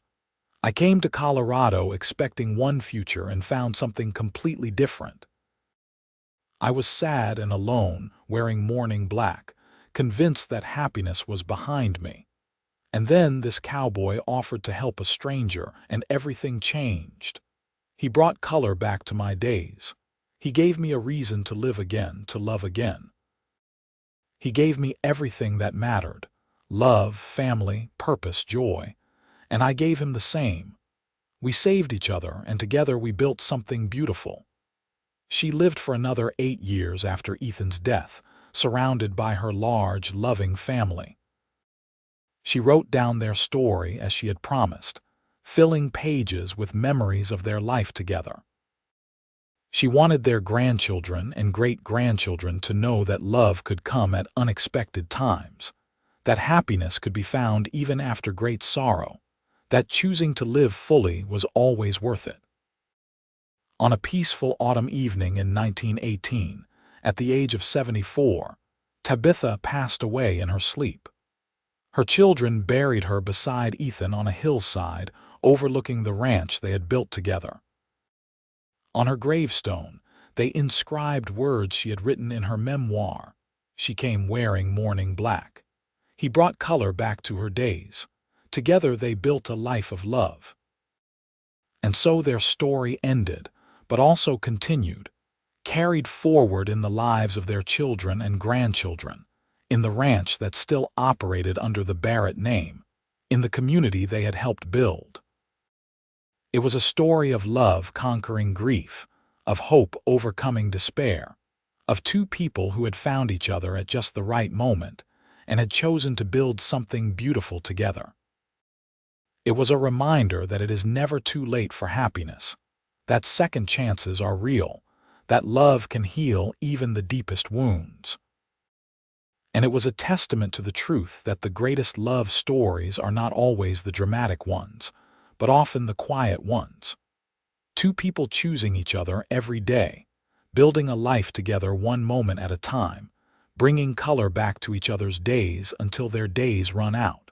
A: "I came to Colorado expecting one future and found something completely different. I was sad and alone, wearing mourning black, convinced that happiness was behind me. And then this cowboy offered to help a stranger, and everything changed. He brought color back to my days. He gave me a reason to live again, to love again. He gave me everything that mattered: love, family, purpose, joy. And I gave him the same. We saved each other, and together we built something beautiful." She lived for another 8 years after Ethan's death, surrounded by her large, loving family. She wrote down their story as she had promised, filling pages with memories of their life together. She wanted their grandchildren and great-grandchildren to know that love could come at unexpected times, that happiness could be found even after great sorrow, that choosing to live fully was always worth it. On a peaceful autumn evening in 1918, at the age of 74, Tabitha passed away in her sleep. Her children buried her beside Ethan on a hillside overlooking the ranch they had built together. On her gravestone, they inscribed words she had written in her memoir. She came wearing mourning black. He brought color back to her days. Together they built a life of love. And so their story ended, but also continued, carried forward in the lives of their children and grandchildren, in the ranch that still operated under the Barrett name, in the community they had helped build. It was a story of love conquering grief, of hope overcoming despair, of two people who had found each other at just the right moment and had chosen to build something beautiful together. It was a reminder that it is never too late for happiness, that second chances are real, that love can heal even the deepest wounds. And it was a testament to the truth that the greatest love stories are not always the dramatic ones, but often the quiet ones. Two people choosing each other every day, building a life together one moment at a time, bringing color back to each other's days until their days run out.